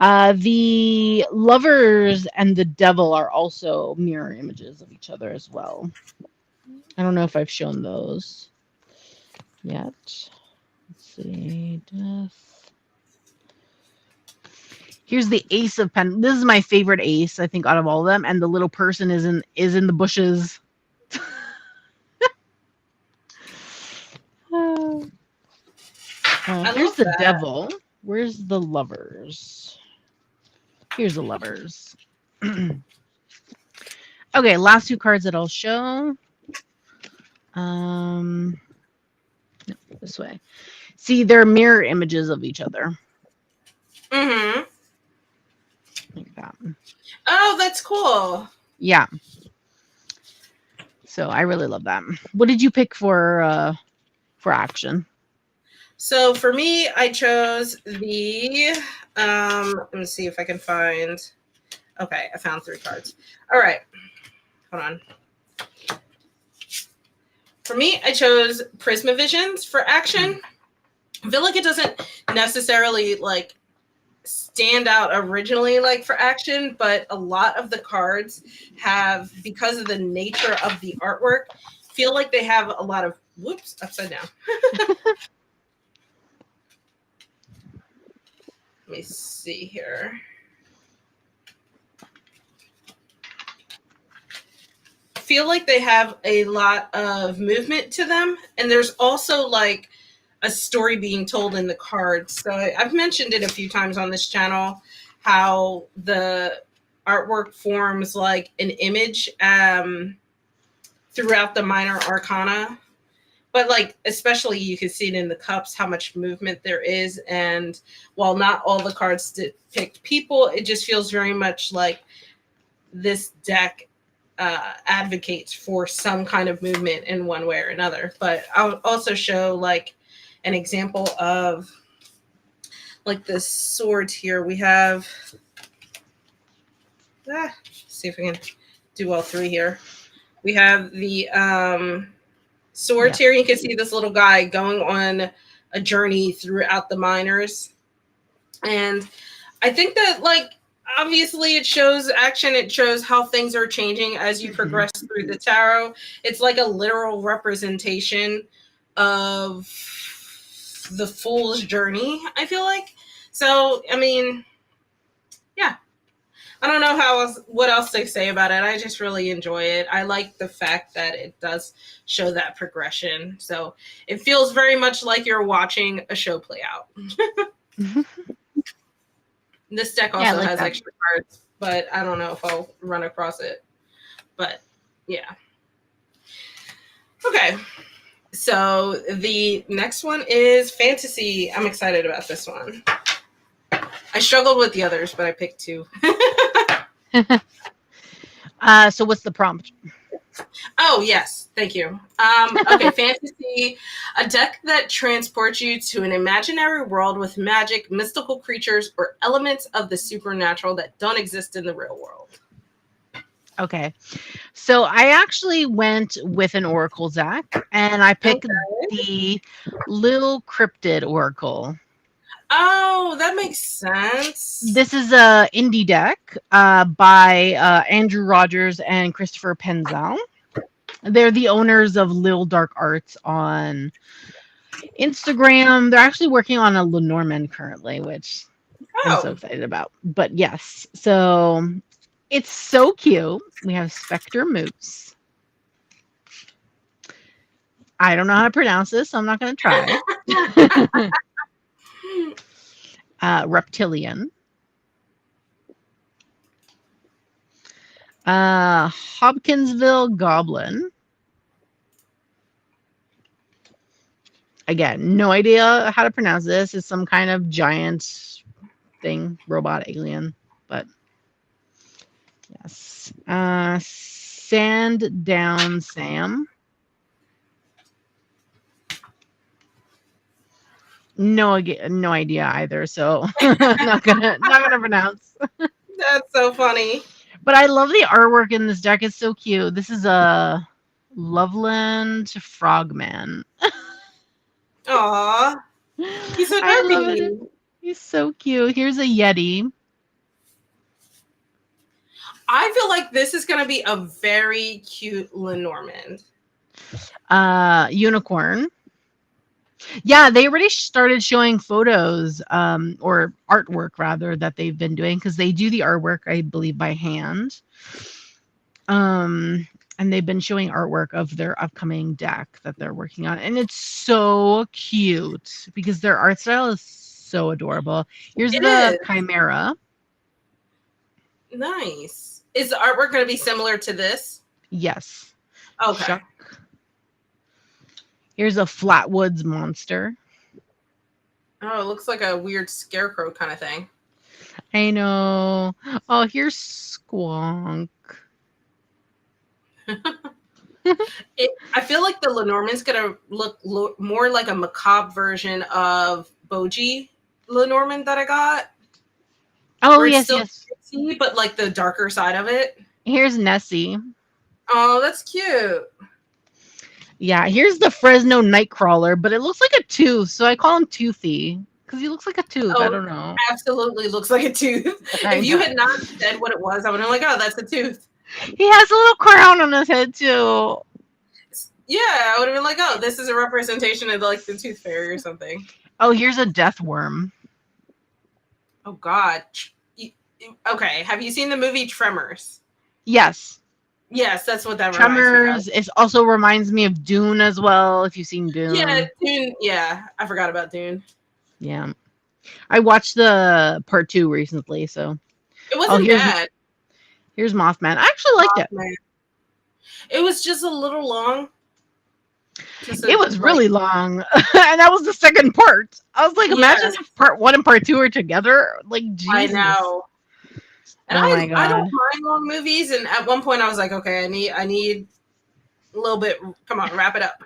The lovers and the devil are also mirror images of each other as well. I don't know if I've shown those yet. Let's see. Death. Here's the Ace of Pentacles. This is my favorite ace, I think, out of all of them. And the little person is in the bushes. Here's the devil. Where's the lovers? Here's the lovers. Okay, last 2 cards that I'll show. No, this way. See, they're mirror images of each other. Mm-hmm. Like that. Oh, that's cool. Yeah. So I really love that. What did you pick for action? So for me, I chose the let me see if I can find. Okay, I found 3 cards. All right. Hold on. For me, I chose Prismavisions for action. I feel like it doesn't necessarily like stand out originally like for action, but a lot of the cards have, because of the nature of the artwork, feel like they have a lot of upside down. Let me see here. Feel like they have a lot of movement to them, and there's also like a story being told in the cards. So I've mentioned it a few times on this channel how the artwork forms like an image throughout the minor arcana, but like especially you can see it in the cups how much movement there is. And while not all the cards depict people, it just feels very much like this deck advocates for some kind of movement in one way or another. But I'll also show like an example of like the swords here. We have see if we can do all 3 here. We have the swords here. You can see this little guy going on a journey throughout the minors. And I think that like obviously it shows action. It shows how things are changing as you progress through the tarot. It's like a literal representation of the fool's journey, I feel like. So, I mean, yeah. I don't know what else to say about it. I just really enjoy it. I like the fact that it does show that progression. So it feels very much like you're watching a show play out. This deck also has extra cards, but I don't know if I'll run across it. But yeah. Okay. So the next one is fantasy. I'm excited about this one. I struggled with the others, but I picked 2. So what's the prompt? Oh, Oh, yes. Thank you. Okay, fantasy. A deck that transports you to an imaginary world with magic, mystical creatures, or elements of the supernatural that don't exist in the real world. Okay. So I actually went with an oracle deck, and I picked Okay. the Little Cryptid Oracle. Oh, that makes sense. This is a indie deck by Andrew Rogers and Christopher Penzel. They're the owners of Lil Dark Arts on Instagram. They're actually working on a Lenormand currently, which I'm so Oh, excited about. But yes, so it's so cute. We have Spectre Moose. I don't know how to pronounce this, so I'm not going to try. Reptilian. Hopkinsville Goblin. Again, no idea how to pronounce this. It's some kind of giant thing, robot alien. But yes. Sand Down Sam. No idea either. So not gonna pronounce. that's so funny. But I love the artwork in this deck. It's so cute. This is a Loveland Frogman. Aw, he's so I love it. derpy. He's so cute. Here's a Yeti. I feel like this is going to be a very cute Lenormand. Unicorn. Yeah, they already started showing photos, or artwork rather, that they've been doing, because they do the artwork, I believe, by hand. And they've been showing artwork of their upcoming deck that they're working on, and it's so cute because their art style is so adorable. Here's the Chimera. Nice. Is the artwork going to be similar to this? Yes. Okay. Shuck. Here's a Flatwoods Monster. Oh, it looks like a weird scarecrow kind of thing. I know. Oh, here's Squonk. I feel like the Lenormand's going to look more like a macabre version of Boji Lenormand that I got. Oh, yes, yes. Crazy, but like the darker side of it. Here's Nessie. Oh, that's cute. Yeah, here's the Fresno Nightcrawler, but it looks like a tooth, so I call him Toothy because he looks like a tooth. I don't know. Absolutely looks like a tooth. If you had not said what it was, I would have been like, oh, that's a tooth. He has a little crown on his head too. Yeah, I would have been like, oh, this is a representation of like the tooth fairy or something. Oh, here's a death worm. Oh God. Okay, have you seen the movie Tremors? Yes. Yes, that's what that Tremors. It also reminds me of Dune as well. If you've seen Dune. Yeah, Dune. Yeah, I forgot about Dune. Yeah, I watched the part 2 recently, so it wasn't bad. Here's Mothman. I actually liked it. It was just a little long. It was really long, and that was the second part. I was like, imagine if part 1 and part 2 are together. Like, Jesus. I know. And my God. I don't mind long movies. And at one point, I was like, okay, I need a little bit. Come on, wrap it up.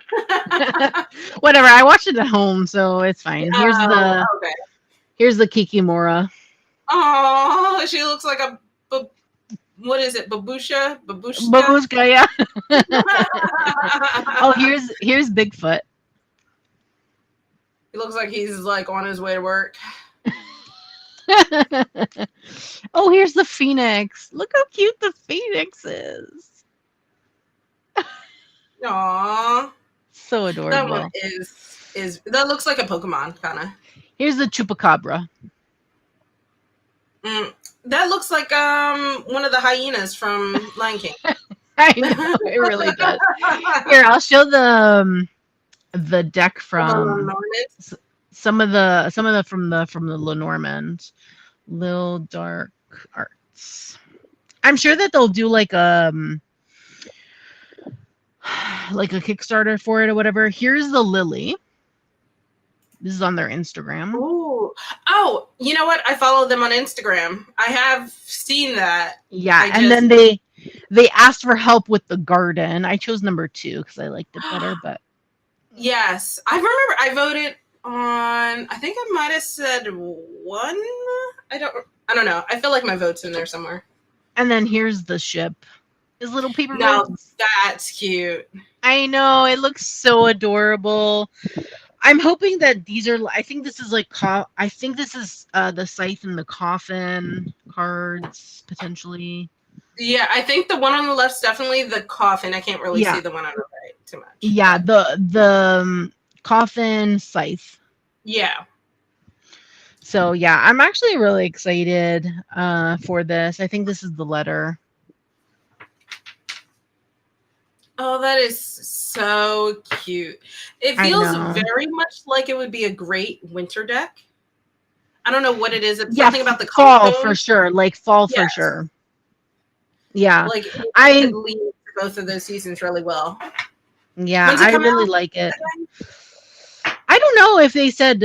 Whatever. I watched it at home, so it's fine. Here's the Kikimora. Oh, she looks like a what is it? Babusha? Babushka, yeah. Oh, here's Bigfoot. He looks like he's like on his way to work. Oh, here's the Phoenix. Look how cute the Phoenix is. Aww. So adorable. That one is that looks like a Pokemon kind of. Here's the Chupacabra. That looks like one of the hyenas from Lion King. I know, it really does. Here, I'll show the deck from some of the from the Lenormand. Lil Dark Arts. I'm sure that they'll do like a Kickstarter for it or whatever. Here's the Lily. This is on their Instagram. Ooh. Oh, you know what? I follow them on Instagram. I have seen that. Yeah, then they They asked for help with the garden. I chose number 2 because I liked it better, but Yes, I remember I voted on. I think I might have said 1. I don't know. I feel like my vote's in there somewhere. and then here's the ship. His little paper Now boats. that's cute. I know, it looks so adorable. I'm hoping that these are. I think this is like. I think this is the scythe and the coffin cards potentially. Yeah, I think the one on the left's definitely the coffin. I can't really see Yeah, the one on the right too much. yeah. But The coffin scythe. yeah. So yeah, I'm actually really excited for this. I think this is the letter. Oh, that is so cute. It I feels know. very much like it would be a great winter deck. I don't know what it is. It's Yeah, something about the color fall for tone. sure. Like fall for Yes. sure. Yeah, Like it I could lead to both of those seasons really well. yeah, When's it I come really out? like it. I don't know if they said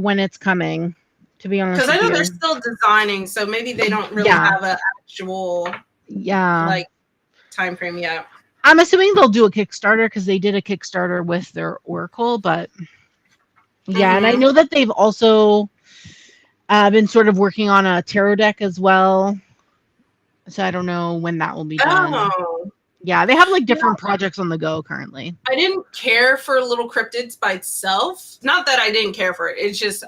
when it's coming. To be honest Because I with know they're you. still designing, so maybe they don't really Yeah, have an actual yeah. like time frame yet. I'm assuming they'll do a Kickstarter because they did a Kickstarter with their Oracle, but yeah, and I Mm-hmm. know that they've also been sort of working on a tarot deck as well. So I don't know when that will be done. Oh, Yeah, they have like you know, different projects on the go currently. I didn't care for Little Cryptids by itself. Not that I didn't care for it. It's just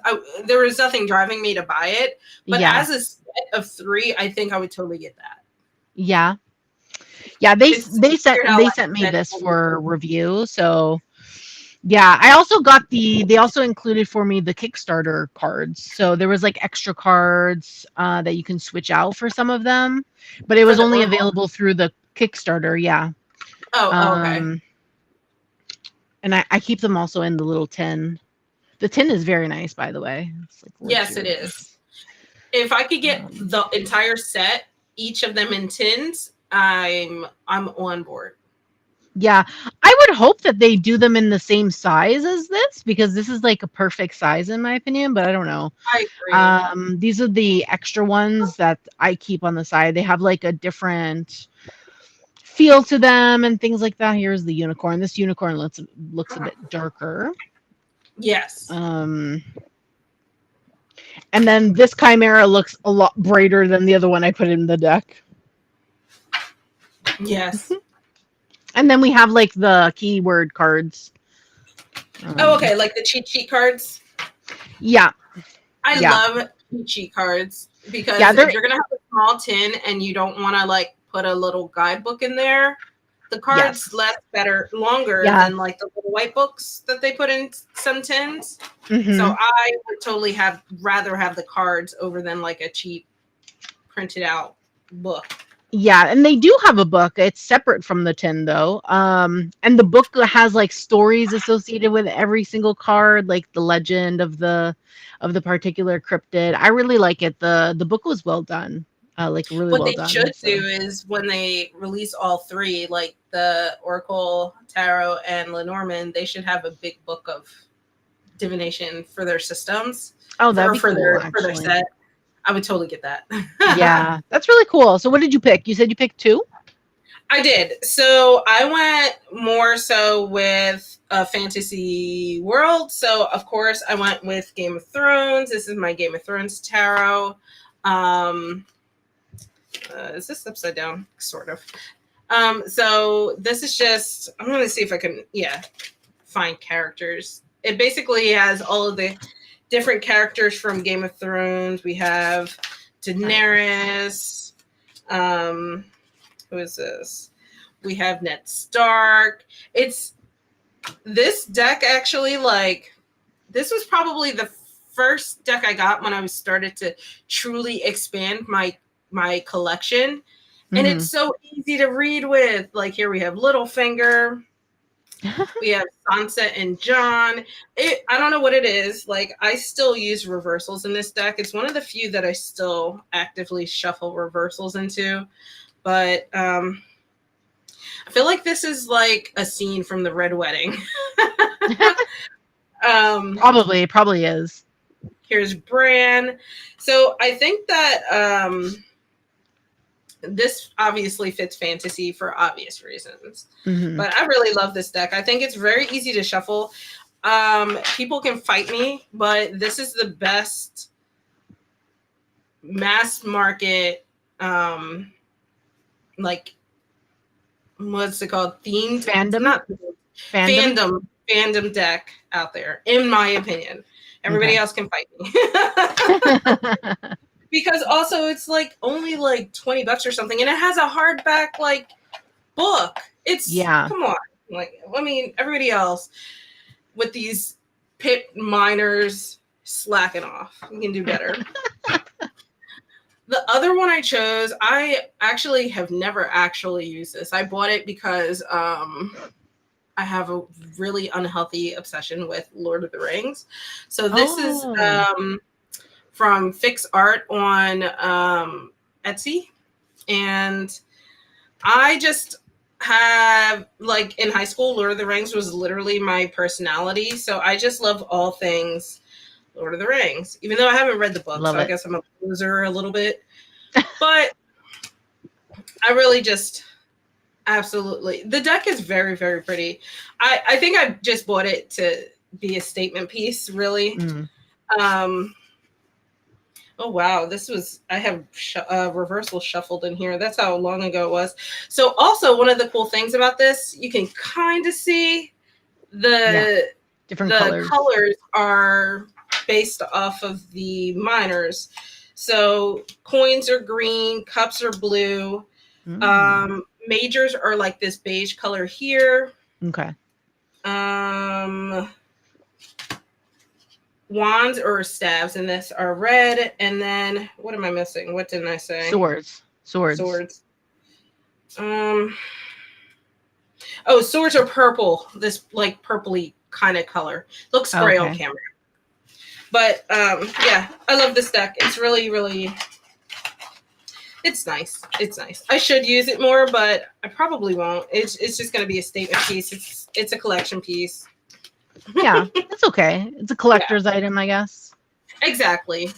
there was nothing driving me to buy it. But Yeah, as a set of 3, I think I would totally get that. yeah, yeah. They It's they sent weird how they like sent me that. this for review. So yeah, I also got they also included for me the Kickstarter cards. So there was like extra cards that you can switch out for some of them, but it For was the only Oracle. available through the Kickstarter. Yeah. Oh, okay. Um, and I keep them also in the little tin. The tin is very nice, by the way. It's like Yes, it luxurious. is. If I could get Um, the entire set, each of them in tins, I'm on board. yeah, I would hope that they do them in the same size as this because this is like a perfect size in my opinion, but I don't know. I agree. These are the extra ones that I keep on the side. They have like a different feel to them and things like that. Here's the unicorn. This unicorn looks a bit darker. Yes. Um, and then this chimera looks a lot brighter than the other one I put in the deck. Yes. And then we have like the keyword cards. Oh, okay. Like the cheat sheet cards. Yeah. I Yeah. love cheat sheet cards because Yeah, if you're gonna have a small tin and you don't want to like put a little guidebook in there, the cards yes. last longer Yeah. than like the little white books that they put in some tins. Mm-hmm. So I would totally rather have the cards over than like a cheap printed out book. Yeah, and they do have a book. It's separate from the tin though. And the book has like stories associated with every single card, like the legend of the particular cryptid. I really like it. The book was well done. Like really What well they done. should So do is when they release all 3, like the Oracle, Tarot, and Lenormand, they should have a big book of divination for their systems. oh, that'd be For cool their actually. set. I would totally get that. Yeah, that's really cool. So what did you pick? You said you picked 2? I did. So I went more so with a fantasy world. So of course I went with Game of Thrones. This is my Game of Thrones tarot. Is this upside down? Sort of. So this is just, I'm going to see if I can, find characters. It basically has all of the different characters from Game of Thrones. We have Daenerys. Who is this? We have Ned Stark. It's this deck actually, like, this was probably the first deck I got when I was started to truly expand my collection. And it's so easy to read with. Like, here we have Littlefinger. We have Sansa and Jon. I don't know what it is. Like, I still use reversals in this deck. It's one of the few that I still actively shuffle reversals into. But I feel like this is like a scene from the Red Wedding. Probably is. Here's Bran. So I think that this obviously fits fantasy for obvious reasons. Mhm. But I really love this deck. I think it's very easy to shuffle. People can fight me, but this is the best mass market, like, what's it called? Themed, Fandom? not Fandom? fandom deck out there, in my opinion. Everybody Okay. else can fight me. Because also it's like only like $20 or something, and it has a hardback like book. It's Yeah. come on. Like, I mean, everybody else with these pit miners slacking off. We can do better. The other one I chose, I actually have never actually used this. I bought it because I have a really unhealthy obsession with Lord of the Rings. So this is from Fix Art on Etsy. And I just have, like, in high school, Lord of the Rings was literally my personality. So I just love all things Lord of the Rings, even though I haven't read the book. Love so I it. guess I'm a loser a little bit. But I really just absolutely, the deck is very, very pretty. I think I just bought it to be a statement piece, really. Oh wow, this was, I have reversal shuffled in here. That's how long ago it was. So also one of the cool things about this, you can kind of see the different colors. colors are based off of the miners. So coins are green, cups are blue. Majors are like this beige color here. Okay. Wands or staves in this are red. And then what am I missing? What didn't I say? Swords. Oh, swords are purple. This like purpley kind of color. Looks gray on camera. But yeah, I love this deck. It's really, really, it's nice. It's nice. I should use it more, but I probably won't. It's just going to be a statement piece. It's a collection piece. Yeah, it's okay. It's a collector's item, I guess. Exactly.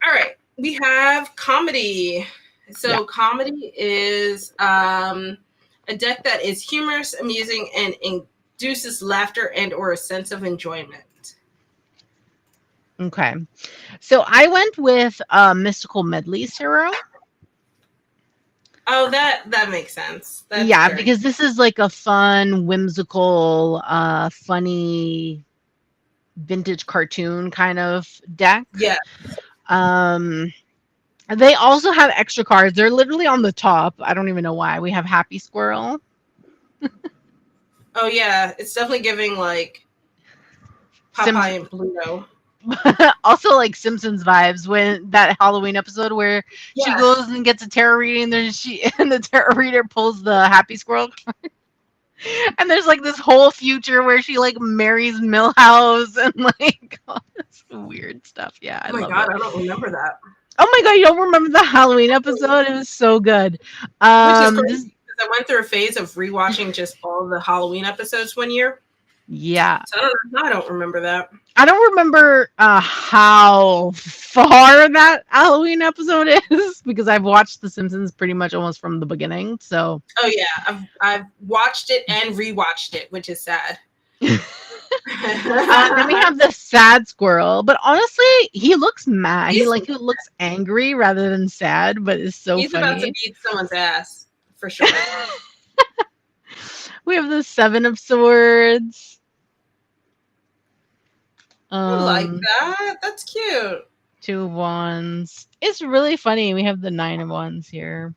All right. We have comedy. So comedy is a deck that is humorous, amusing, and induces laughter and or a sense of enjoyment. Okay. So I went with Mystical Medley Hero. Oh, that makes sense. That's because this is like a fun, whimsical, funny, vintage cartoon kind of deck. Yeah. They also have extra cards. They're literally on the top. I don't even know why. We have Happy Squirrel. Oh yeah, it's definitely giving like Popeye and Pluto. Also like Simpsons vibes when that Halloween episode where she goes and gets a tarot reading and then the tarot reader pulls the Happy Squirrel card. And there's like this whole future where she like marries Milhouse and like all this weird stuff. Yeah, I love it. I don't remember that. Oh my god, you don't remember the Halloween episode? It was so good. Which is crazy because I went through a phase of rewatching just all the Halloween episodes one year. Yeah. So I don't remember that. I don't remember how far that Halloween episode is because I've watched The Simpsons pretty much almost from the beginning. So. Oh yeah, I've watched it and rewatched it, which is sad. Then we have the sad squirrel, but honestly, he looks mad. He looks angry rather than sad, but it's so funny. He's about to beat someone's ass for sure. We have the Seven of Swords. I like that. That's cute. Two of Wands. It's really funny. We have the Nine of Wands here.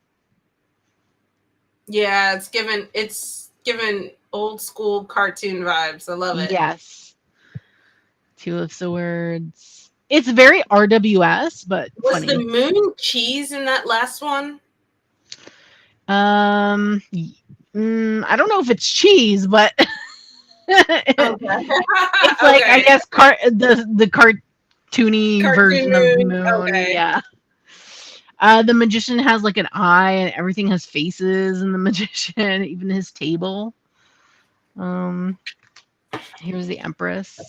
Yeah, it's given old school cartoon vibes. I love it. Yes. Two of Swords. It's very RWS, but was funny. The moon cheese in that last one? I don't know if it's cheese, but it's like I guess the cartoony version of the moon. Okay. Yeah. The magician has like an eye, and everything has faces in the magician, even his table. Here's the Empress.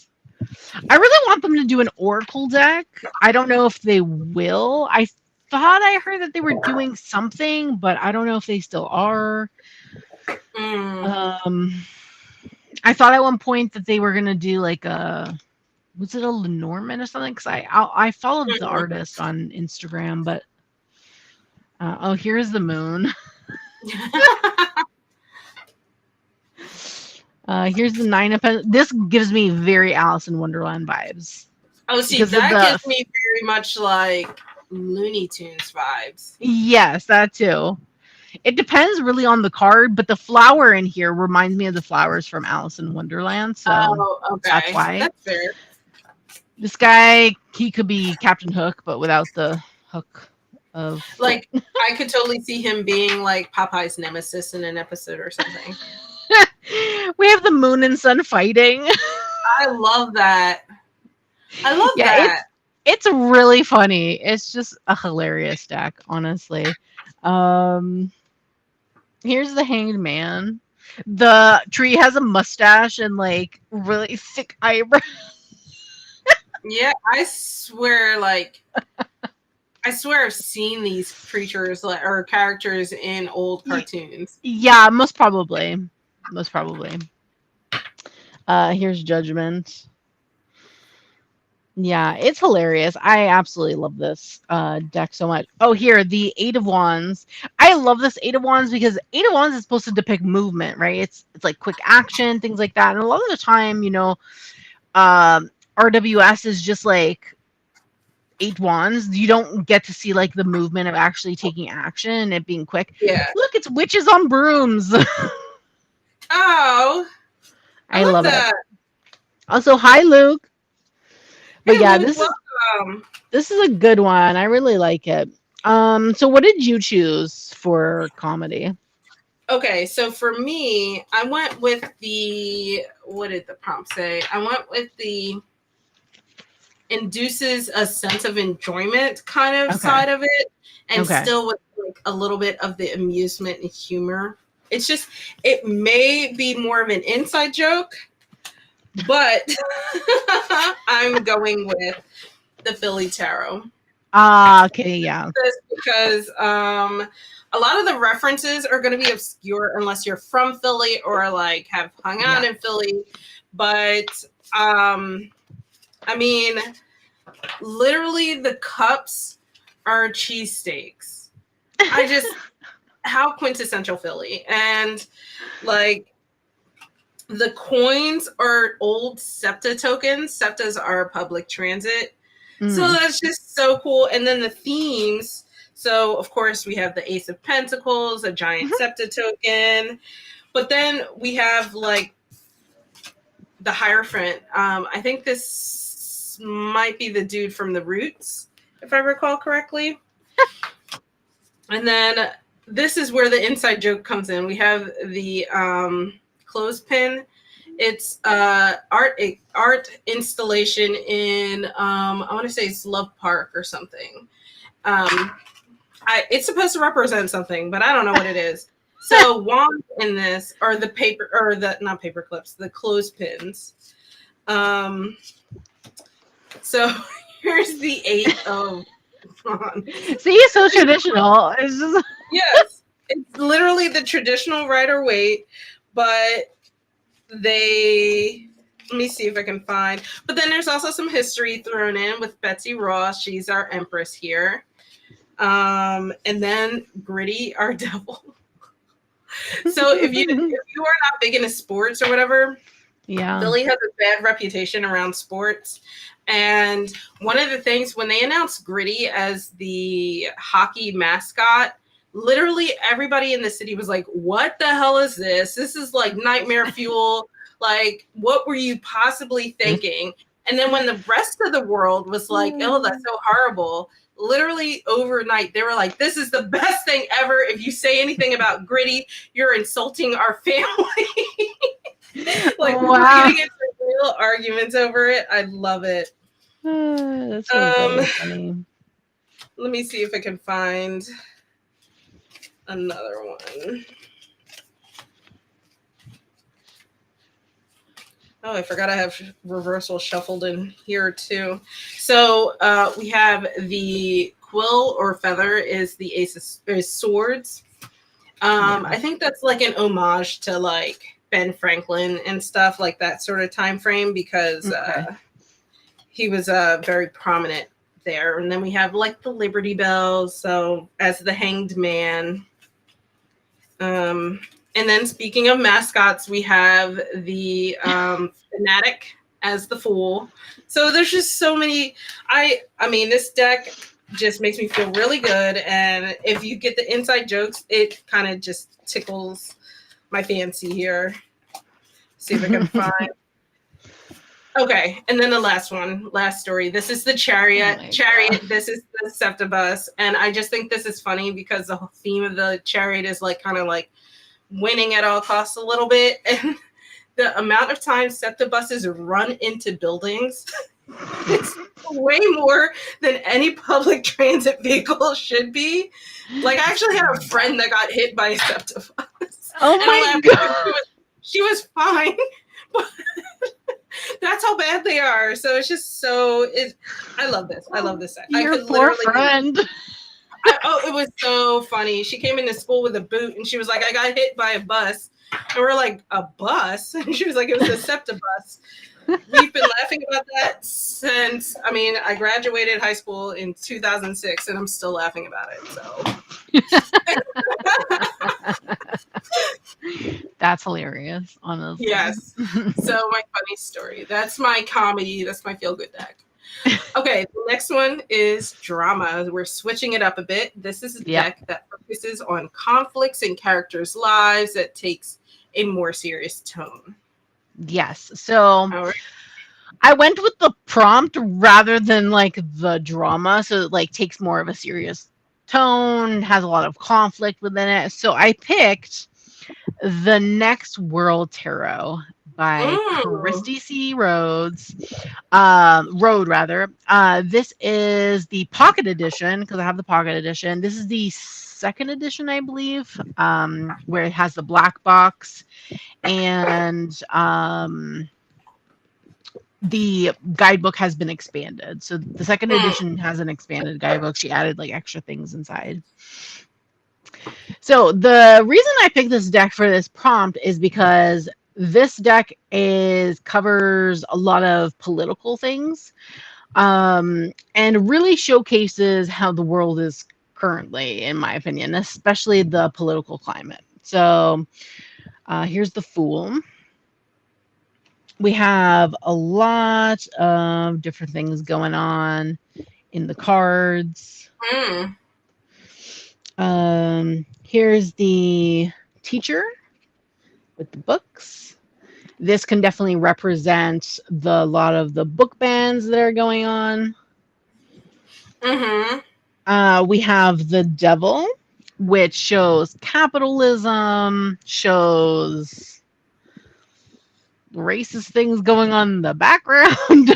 I really want them to do an Oracle deck. I don't know if they will. I thought I heard that they were doing something, but I don't know if they still are. Mm. I thought at one point that they were gonna do like a, was it a Lenormand or something? Because I followed the artist on Instagram, but oh, here's the moon. Here's the 9 of Pentacles. This gives me very Alice in Wonderland vibes. Oh, see, Because of that the, gives me very much like Looney Tunes vibes. yes, that too. It depends really on the card, but the flower in here reminds me of the flowers from Alice in Wonderland, so Oh, okay. that's why. That's fair. This guy, he could be Captain Hook, but without the hook of... Like, I could totally see him being like Popeye's nemesis in an episode or something. We have the moon and sun fighting. I love that. I love that. It's really funny. It's just a hilarious deck, honestly. Here's the Hanged Man. The tree has a mustache and like really thick eyebrows. Yeah, I swear I've seen these creatures or characters in old cartoons. Yeah, most probably. Here's Judgment. Yeah, it's hilarious. I absolutely love this deck so much. Oh, here, the 8 of Wands. I love this 8 of Wands because 8 of Wands is supposed to depict movement, right? It's like quick action, things like that. And a lot of the time, RWS is just like 8 wands. You don't get to see like the movement of actually taking action and it being quick. Yeah. Look, it's witches on brooms. Oh, I love it. Also, hi Luke. But hey, yeah, Luke, this is a good one. I really like it. So what did you choose for comedy? Okay, so for me, I went with the, what did the prompt say? I went with the induces a sense of enjoyment kind of side of it, and still with like a little bit of the amusement and humor. It's just, it may be more of an inside joke, but I'm going with the Philly Tarot. Okay, yeah. Because a lot of the references are going to be obscure unless you're from Philly or like have hung out in Philly. But I mean, literally the cups are cheesesteaks. I just, how quintessential Philly. And like the coins are old SEPTA tokens. SEPTAs are public transit. So that's just so cool. And then the themes. So, of course, we have the Ace of Pentacles, a giant SEPTA token. But then we have, like, the Hierophant. I think this might be the dude from The Roots, if I recall correctly. And then this is where the inside joke comes in. We have the clothespin. It's art installation in I want to say it's Love Park or something. It's supposed to represent something, but I don't know what it is. So wands in this are the paper, or the not paper clips, the clothespins. So here's the 8 of wands. See, it's so traditional. It's just yes, it's literally the traditional Rider-Waite, but they, let me see if I can find, but then there's also some history thrown in with Betsy Ross. She's our empress here. And then Gritty, our devil. So if you are not big into sports or whatever, Philly has a bad reputation around sports. And one of the things when they announced Gritty as the hockey mascot, literally everybody in the city was like, what the hell is this? This is like nightmare fuel. Like, what were you possibly thinking? And then when the rest of the world was like, oh, that's so horrible, literally overnight, they were like, this is the best thing ever. If you say anything about Gritty, you're insulting our family. Like, we're getting into real arguments over it. I love it. That's really funny. Let me see if I can find another one. Oh, I forgot I have reversal shuffled in here too. So we have the quill or feather is the ace of swords. Yeah. I think that's like an homage to like Ben Franklin and stuff like that sort of time frame because Okay. he was very prominent there. And then we have like the Liberty Bells, so as the Hanged Man. And then speaking of mascots, we have the Fanatic as the Fool. So there's just so many. I mean, this deck just makes me feel really good, and if you get the inside jokes, it kind of just tickles my fancy here. See if I can find. Okay, and then the last story. This is the Chariot. God. This is the Septibus, and I just think this is funny because the whole theme of the Chariot is like kind of like winning at all costs a little bit, and the amount of times Septibuses run into buildings is way more than any public transit vehicle should be. Like, I actually had a friend that got hit by a Septibus. Oh my God. She was fine, but that's how bad they are. So it's just I love this. I love this. Your poor friend. It was so funny. She came into school with a boot and she was like, I got hit by a bus. And we're like, a bus? And she was like, it was a Septibus. We've been laughing about that since, I graduated high school in 2006 and I'm still laughing about it. So that's hilarious, honestly. Yes. So my funny story. That's my comedy. That's my feel-good deck. Okay, the next one is drama. We're switching it up a bit. This is a deck that focuses on conflicts in characters' lives that takes a more serious tone. Yes. So I went with the prompt rather than like the drama. So it like takes more of a serious tone, has a lot of conflict within it. So I picked The Next World Tarot by Christy C. Rhodes. Road rather. This is the pocket edition because I have the pocket edition. This is the second edition, I believe, where it has the black box and the guidebook has been expanded. So the second edition has an expanded guidebook. She added like extra things inside. So the reason I picked this deck for this prompt is because this deck covers a lot of political things, and really showcases how the world is currently, in my opinion, especially the political climate. So here's the Fool. We have a lot of different things going on in the cards. Here's the Teacher with the books. This can definitely represent a lot of the book bans that are going on. We have the Devil, which shows capitalism, shows racist things going on in the background.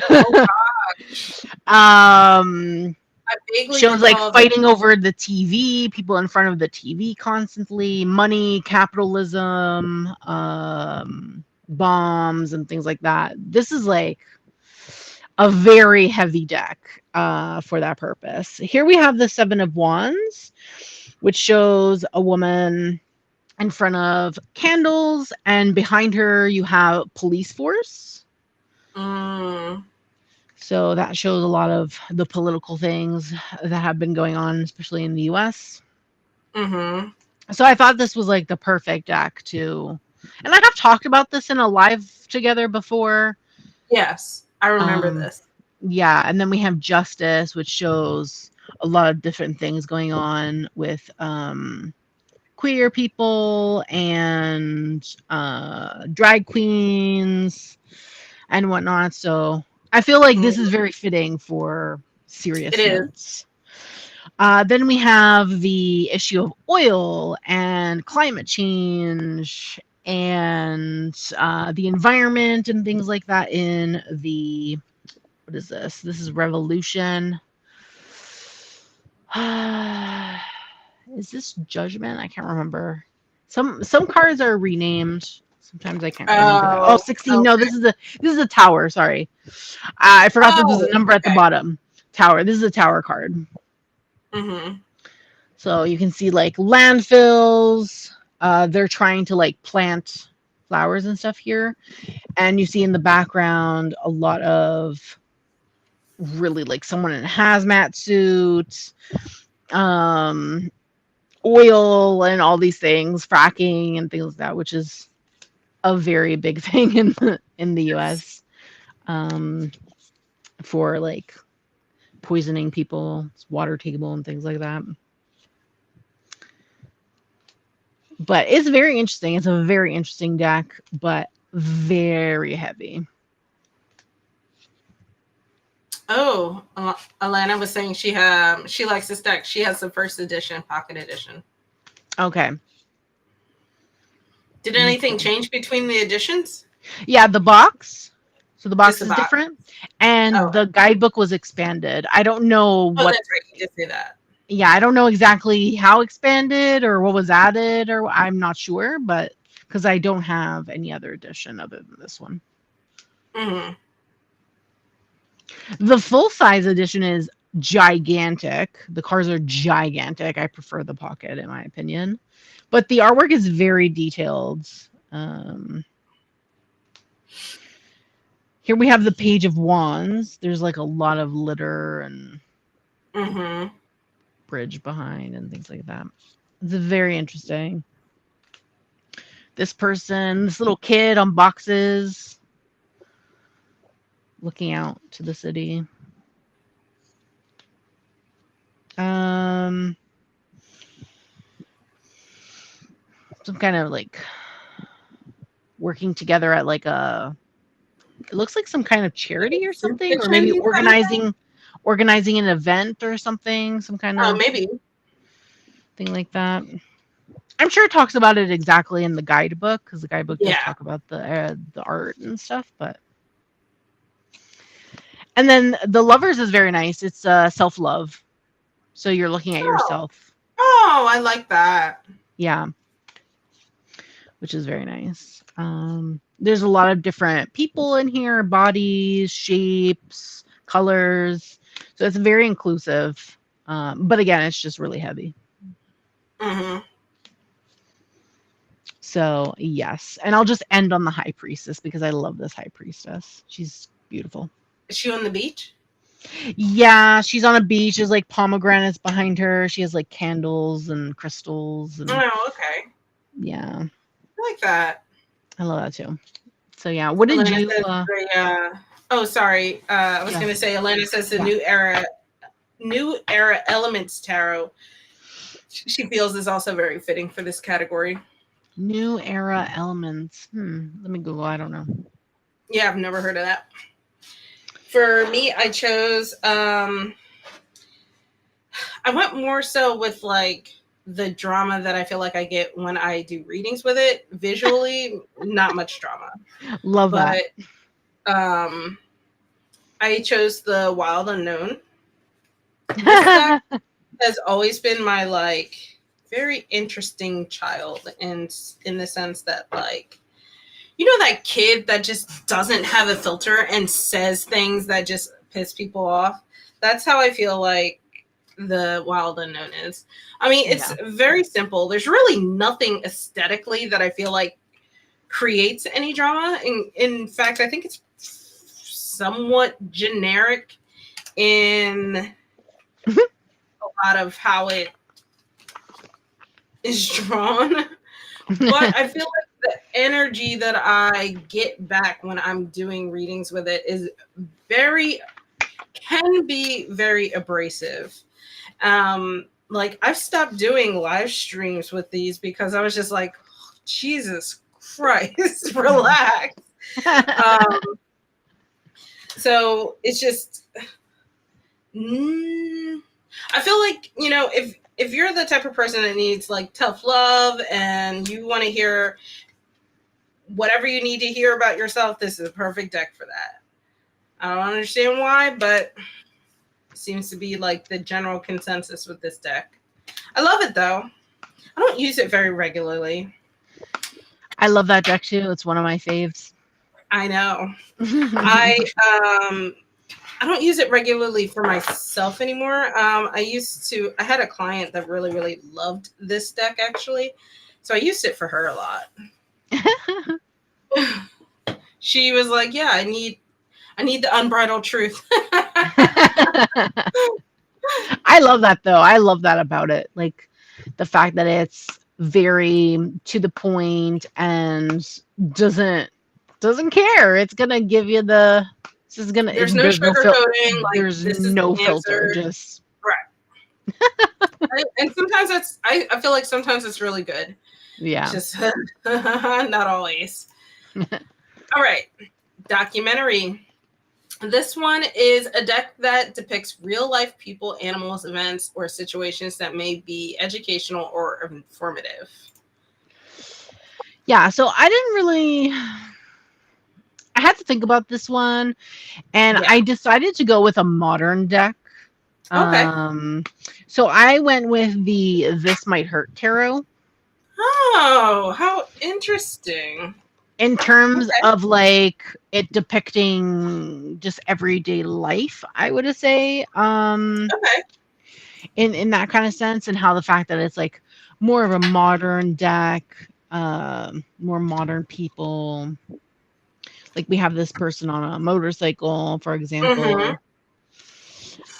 Shows like fighting over the TV, people in front of the TV constantly, money, capitalism, bombs, and things like that. This is like a very heavy deck for that purpose. Here we have the Seven of Wands, which shows a woman in front of candles, and behind her you have police force. So that shows a lot of the political things that have been going on, especially in the US. So I thought this was like the perfect deck to, and I have talked about this in a live together before. Yes, I remember this. Yeah, and then we have Justice, which shows a lot of different things going on with queer people and drag queens and whatnot. So I feel like this is very fitting for serious notes. Then we have the issue of oil and climate change and the environment and things like that in the, what is this? This is Revolution. Is this Judgment? I can't remember. Some cards are renamed. Sometimes I can't remember. 16. Okay. No, this is a Tower. Sorry, I forgot that there's a number at the bottom. Tower. This is a Tower card. Mm-hmm. So you can see like landfills. They're trying to like plant flowers and stuff here. And you see in the background a lot of really like someone in a hazmat suit, um, oil and all these things, fracking and things like that, which is a very big thing in the US, um, for like poisoning people, water table and things like that. But it's very interesting. It's a very interesting deck, but very heavy. Oh, Alana was saying she likes this deck. She has the first edition, pocket edition. Okay. Did anything change between the editions? Yeah, the box. So the Just box the is box. different, and Oh, the guidebook was expanded. I don't know oh, what. that's right. You did say that. Yeah, I don't know exactly how expanded or what was added, or I'm not sure, but because I don't have any other edition other than this one. Mm-hmm. The full size edition is gigantic. The cards are gigantic. I prefer the pocket, in my opinion, but the artwork is very detailed. Here we have the Page of Wands. There's like a lot of litter and Mm-hmm. bridge behind and things like that. It's very interesting. This person, this little kid on boxes, looking out to the city. Some kind of like working together at like it looks like some kind of charity or Soup something, or maybe kitchen kind of thing? organizing an event or something, some kind Oh, of maybe. thing like that. I'm sure it talks about it exactly in the guidebook, because the guidebook does Yeah. talk about the art and stuff. But and then the lovers is very nice. It's self love, so you're looking at Oh, yourself. oh, I like that. Yeah, which is very nice. There's a lot of different people in here, bodies, shapes, colors. So it's very inclusive. But again, it's just really heavy. Mm-hmm. So yes, and I'll just end on the high priestess because I love this high priestess. She's beautiful. Is she on the beach? Yeah, she's on a beach. There's like pomegranates behind her. She has like candles and crystals and Oh, okay. yeah, I like that. I love that too. So yeah, what did Alena you? says oh, sorry. I was Yeah, going to say, Alena says the yeah. new era elements tarot. She feels is also very fitting for this category. New era elements. Let me Google. I don't know. Yeah, I've never heard of that. For me, I chose. I went more so with like the drama that I feel like I get when I do readings with it. Visually, not much drama, Love but that. I chose the Wild Unknown. This deck has always been my like very interesting child, in the sense that like, you know, that kid that just doesn't have a filter and says things that just piss people off. That's how I feel like the Wild Unknown is. I mean, it's Yeah. very simple. There's really nothing aesthetically that I feel like creates any drama. In fact, I think it's somewhat generic in a lot of how it is drawn. But I feel like the energy that I get back when I'm doing readings with it is can be very abrasive. Like I've stopped doing live streams with these because I was just like, Jesus Christ, relax. So it's just, I feel like, you know, if you're the type of person that needs like tough love and you want to hear whatever you need to hear about yourself, this is a perfect deck for that. I don't understand why, but it seems to be like the general consensus with this deck. I love it though. I don't use it very regularly. I love that deck too. It's one of my faves. I know. I don't use it regularly for myself anymore. I had a client that really, really loved this deck actually. So I used it for her a lot. She was like, yeah, I need the unbridled truth. I love that though. I love that about it. Like the fact that it's very to the point and doesn't care. It's gonna give you the There's no sugarcoating. Like, there's this is no the filter. answer. Just Right. And sometimes I feel like sometimes it's really good. yeah. Just not always. All right. Documentary. This one is a deck that depicts real life people, animals, events, or situations that may be educational or informative. Yeah, so I had to think about this one, and Yeah. I decided to go with a modern deck. Okay. So I went with the This Might Hurt Tarot. Oh, how interesting. In terms Okay. of like it depicting just everyday life, I would say, Okay. in that kind of sense, and how the fact that it's like more of a modern deck, more modern people. Like we have this person on a motorcycle, for example.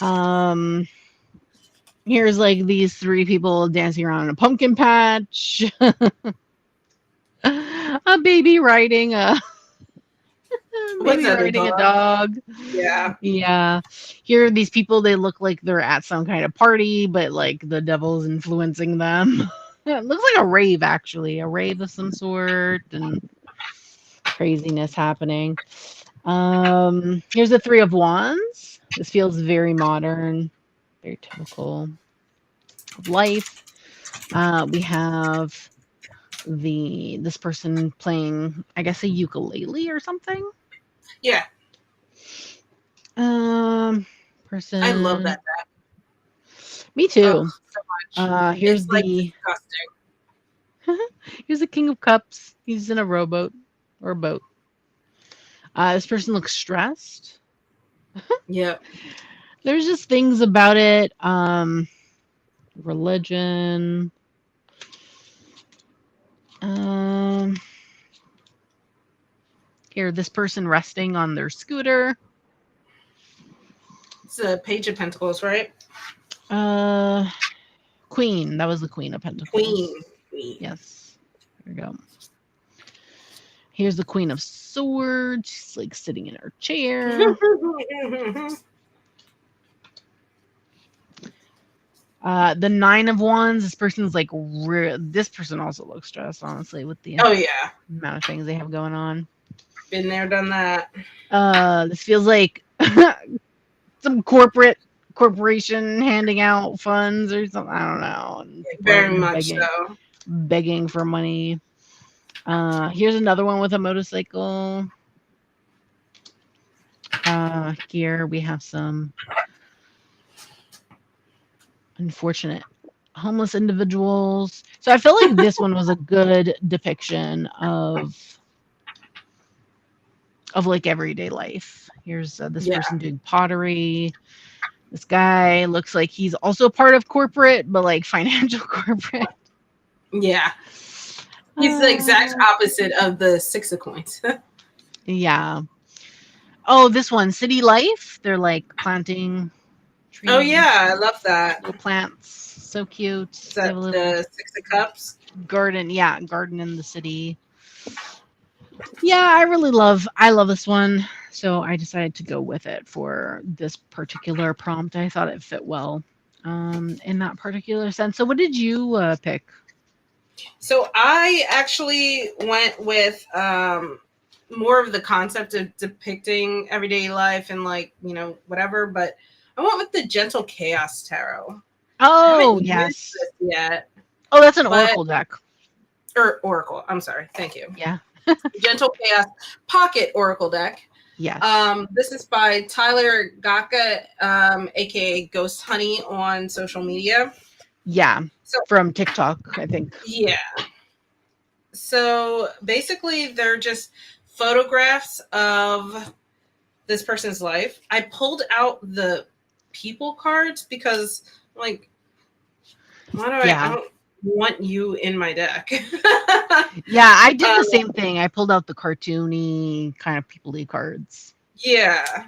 Mm-hmm. Here's like these three people dancing around in a pumpkin patch. A baby riding a What's that, a dog. Yeah. Yeah. Here are these people, they look like they're at some kind of party, but like the devil's influencing them. It looks like a rave, actually. A rave of some sort, and craziness happening. Here's the Three of Wands. This feels very modern, very typical of life. We have this person playing, I guess, a ukulele or something. Yeah. Person. I love that deck. Me too. So much. Here's It's like the disgusting. here's the King of Cups. He's in a rowboat or a boat. This person looks stressed. Yeah. There's just things about it. Religion. Here, this person resting on their scooter. It's a Page of Pentacles, right? Queen. That was the Queen of Pentacles. Queen. Yes. There we go. Here's the Queen of Swords. She's like sitting in her chair. The Nine of Wands. This person's like this person also looks stressed, honestly, with the amount of things they have going on. Been there, done that. This feels like some corporation handing out funds or something. I don't know. Very much so. Begging for money. Here's another one with a motorcycle. Here we have some unfortunate homeless individuals. So I feel like this one was a good depiction of like everyday life. Here's this person doing pottery. This guy looks like he's also part of corporate, but like financial corporate. Yeah. He's the exact opposite of the Six of Coins. Yeah. Oh, this one, City Life. They're like planting trees. Oh yeah, I love that. Little plants. So cute. Is that the Six of Cups? Garden. Yeah, garden in the city. Yeah, I love this one. So I decided to go with it for this particular prompt. I thought it fit well in that particular sense. So what did you pick? So I actually went with more of the concept of depicting everyday life and like, whatever, but I went with the Gentle Chaos Tarot. Oh, yes. Yet. Oh, that's an Oracle deck. Or Oracle. I'm sorry. Thank you. Yeah. Gentle Chaos Pocket Oracle deck. Yes. This is by Tyler Gaka, aka Ghost Honey on social media. Yeah. So, from TikTok, I think. Yeah. So basically they're just photographs of this person's life, I pulled out the people cards because, like, why do I don't want you in my deck. Yeah, I did the same thing. I pulled out the cartoony kind of people-y cards. Yeah.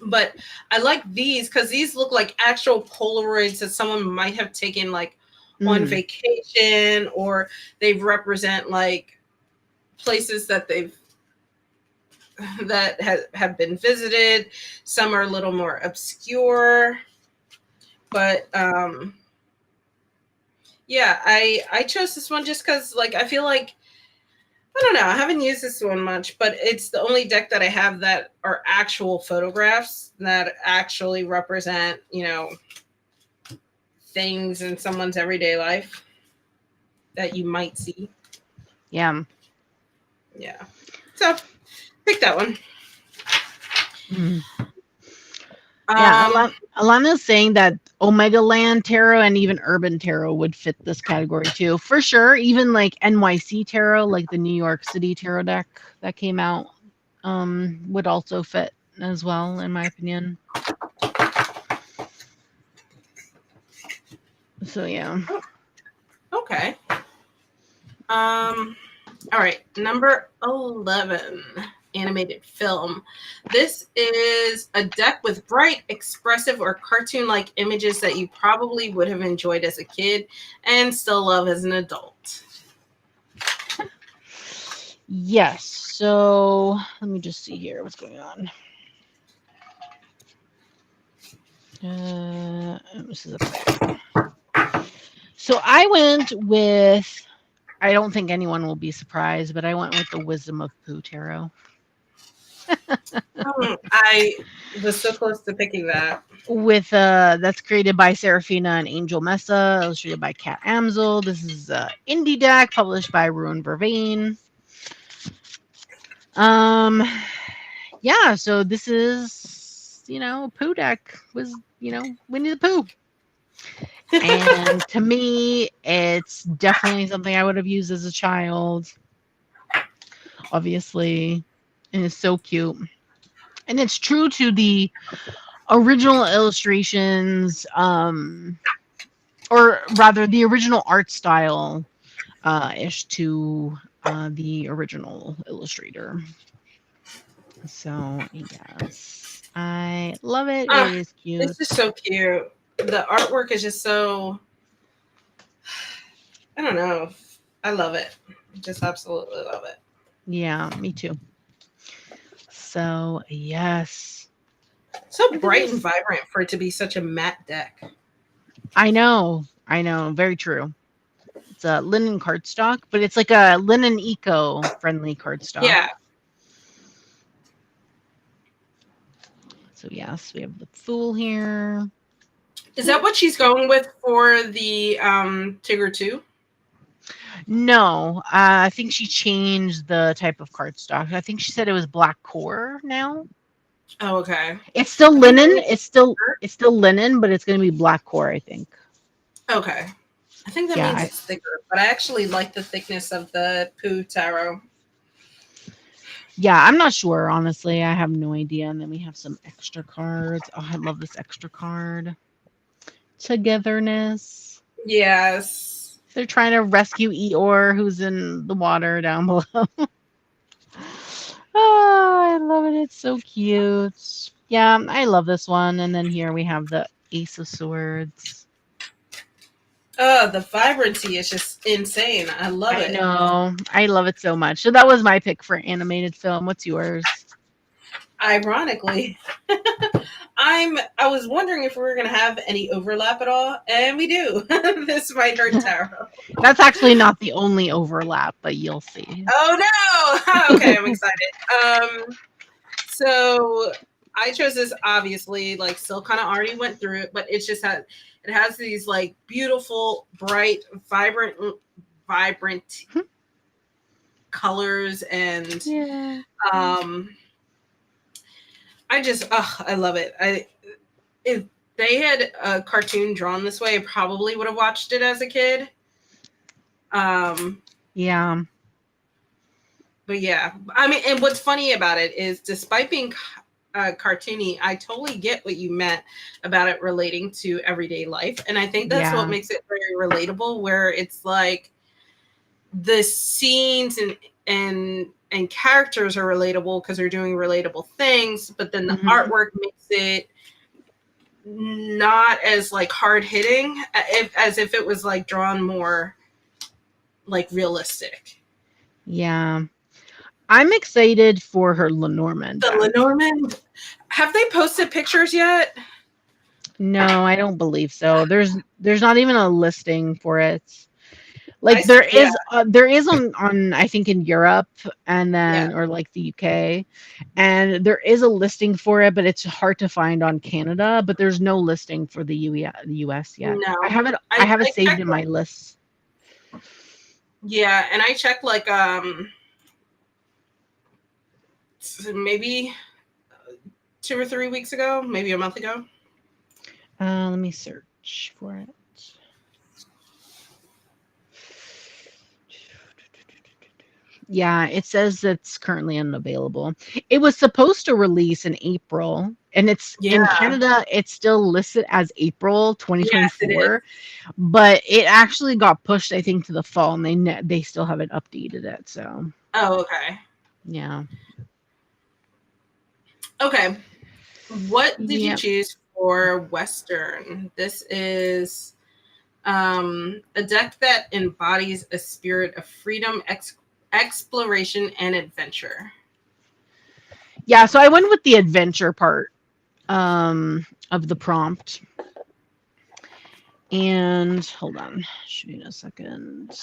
But I like these because these look like actual Polaroids that someone might have taken like on vacation, or they represent like places that have been visited. Some are a little more obscure, but yeah, I chose this one just because like I feel like, I don't know, I haven't used this one much, but it's the only deck that I have that are actual photographs that actually represent, you know, things in someone's everyday life that you might see. Yeah. Yeah. So pick that one. Yeah, Alana's saying that Omega Land Tarot and even Urban Tarot would fit this category too, for sure. Even like NYC Tarot, like the New York City Tarot deck that came out, would also fit as well, in my opinion. So yeah. Okay. All right, number 11, animated film. This is a deck with bright, expressive, or cartoon-like images that you probably would have enjoyed as a kid and still love as an adult. Yes. So let me just see here what's going on. This is a So I went with, I don't think anyone will be surprised, but I went with the Wisdom of Pooh Tarot. I was so close to picking that. With that's created by Serafina and Angel Mesa, illustrated by Kat Amsel. This is indie deck published by Ruin Vervain. Yeah, so this is, you know, a Pooh deck was, you know, Winnie the Pooh. And to me, it's definitely something I would have used as a child. Obviously, and it's so cute. And it's true to the original illustrations, or rather the original art style ish to the original illustrator. So yes, I love it. It is cute. It's just so cute. The artwork is just so, I don't know, I love it. Just absolutely love it. Yeah, me too. So yes, so bright and vibrant for it to be such a matte deck. I know, very true. It's a linen cardstock, but it's like a linen eco-friendly cardstock. Yeah. So yes, we have the Fool here. Is that what she's going with for the Tigger 2? No, I think she changed the type of cardstock. I think she said it was black core now. Oh, okay. It's still linen. It's still linen, but it's going to be black core, I think. Okay. I think that means it's thicker, but I actually like the thickness of the Pooh Tarot. Yeah, I'm not sure, honestly. I have no idea. And then we have some extra cards. Oh, I love this extra card. Togetherness. Yes. They're trying to rescue Eeyore, who's in the water down below. Oh, I love it. It's so cute. Yeah, I love this one. And then here we have the Ace of Swords. Oh, the vibrancy is just insane. I love it. I know. I love it so much. So that was my pick for animated film. What's yours? Ironically, I was wondering if we were going to have any overlap at all, and we do. This might hurt Tarot. That's actually not the only overlap, but you'll see. Oh no! Okay, I'm excited. So I chose this, obviously, like still kind of already went through it, but it's just it has these like beautiful, bright, vibrant colors, and I love it. If they had a cartoon drawn this way, I probably would have watched it as a kid. Yeah. but yeah, I mean, and what's funny about it is, despite being cartoony, I totally get what you meant about it relating to everyday life, and I think that's what Yeah. makes it very relatable. Where it's like the scenes and characters are relatable because they're doing relatable things, but then the Hmm. artwork makes it not as like hard hitting, as if it was like drawn more like realistic. Yeah. I'm excited for her Lenormand The deck. Lenormand, have they posted pictures yet? No, I don't believe so. There's not even a listing for it. Like Yeah, there is on I think in Europe and yeah. then or like the UK, and there is a listing for it, but it's hard to find on Canada. But there's no listing for the US yet. No, I have it I saved checked in like, my list. yeah, and I checked like maybe 2 or 3 weeks ago, maybe a month ago. Let me search for it. Yeah, it says it's currently unavailable. It was supposed to release in April, and it's in Yeah. Canada, it's still listed as April Yes, it is. 2024, but it actually got pushed, I think, to the fall, and they still haven't updated it. So, Oh, okay. yeah. Okay. What did you Yeah. choose for Western? This is a deck that embodies a spirit of freedom, exploration, and adventure. Yeah, so I went with the adventure part of the prompt. And hold on, should be in a second.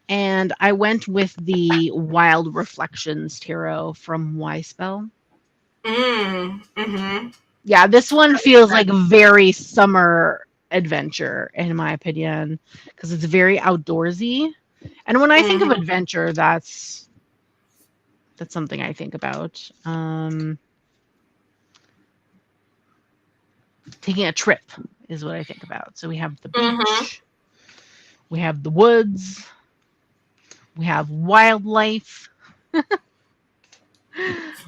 And I went with the Wild Reflections Tarot from Y Spell. Mm-hmm. Yeah, this one feels like very summer adventure, in my opinion, because it's very outdoorsy. And when I think of Mm-hmm. adventure, that's something I think about. Taking a trip is what I think about. So we have the Mm-hmm. beach, we have the woods, we have wildlife,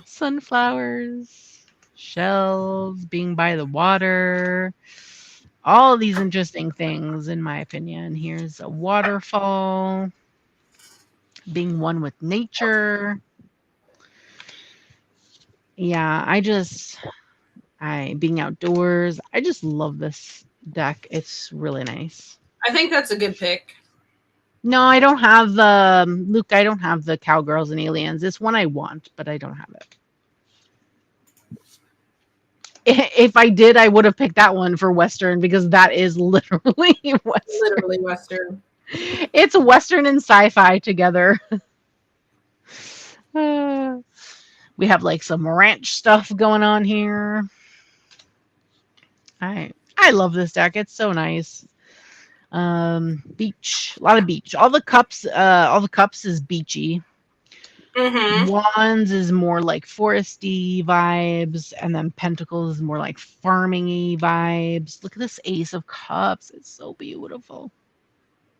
sunflowers, shells, being by the water, all these interesting things, in my opinion. Here's a waterfall, being one with nature. Yeah, I being outdoors. I just love this deck. It's really nice. I think that's a good pick. No, I don't have the Luke. I don't have the Cowgirls and Aliens. It's one I want, but I don't have it. If I did, I would have picked that one for Western because that is literally Western. Literally Western. It's Western and sci-fi together. Uh, we have like some ranch stuff going on here. I love this deck. It's so nice. Beach, a lot of beach. All the cups is beachy. Mm-hmm. Wands is more like foresty vibes, and then Pentacles is more like farmingy vibes. Look at this Ace of Cups. It's so beautiful.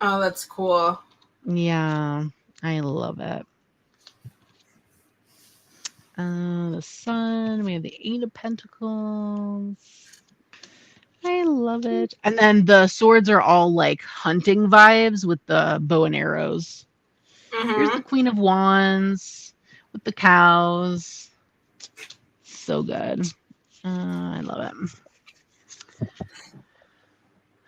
Oh, that's cool. Yeah, I love it. The Sun. We have the Eight of Pentacles. I love it. And then the swords are all like hunting vibes with the bow and arrows. Here's the Mm-hmm. Queen of Wands with the cows. So good. I love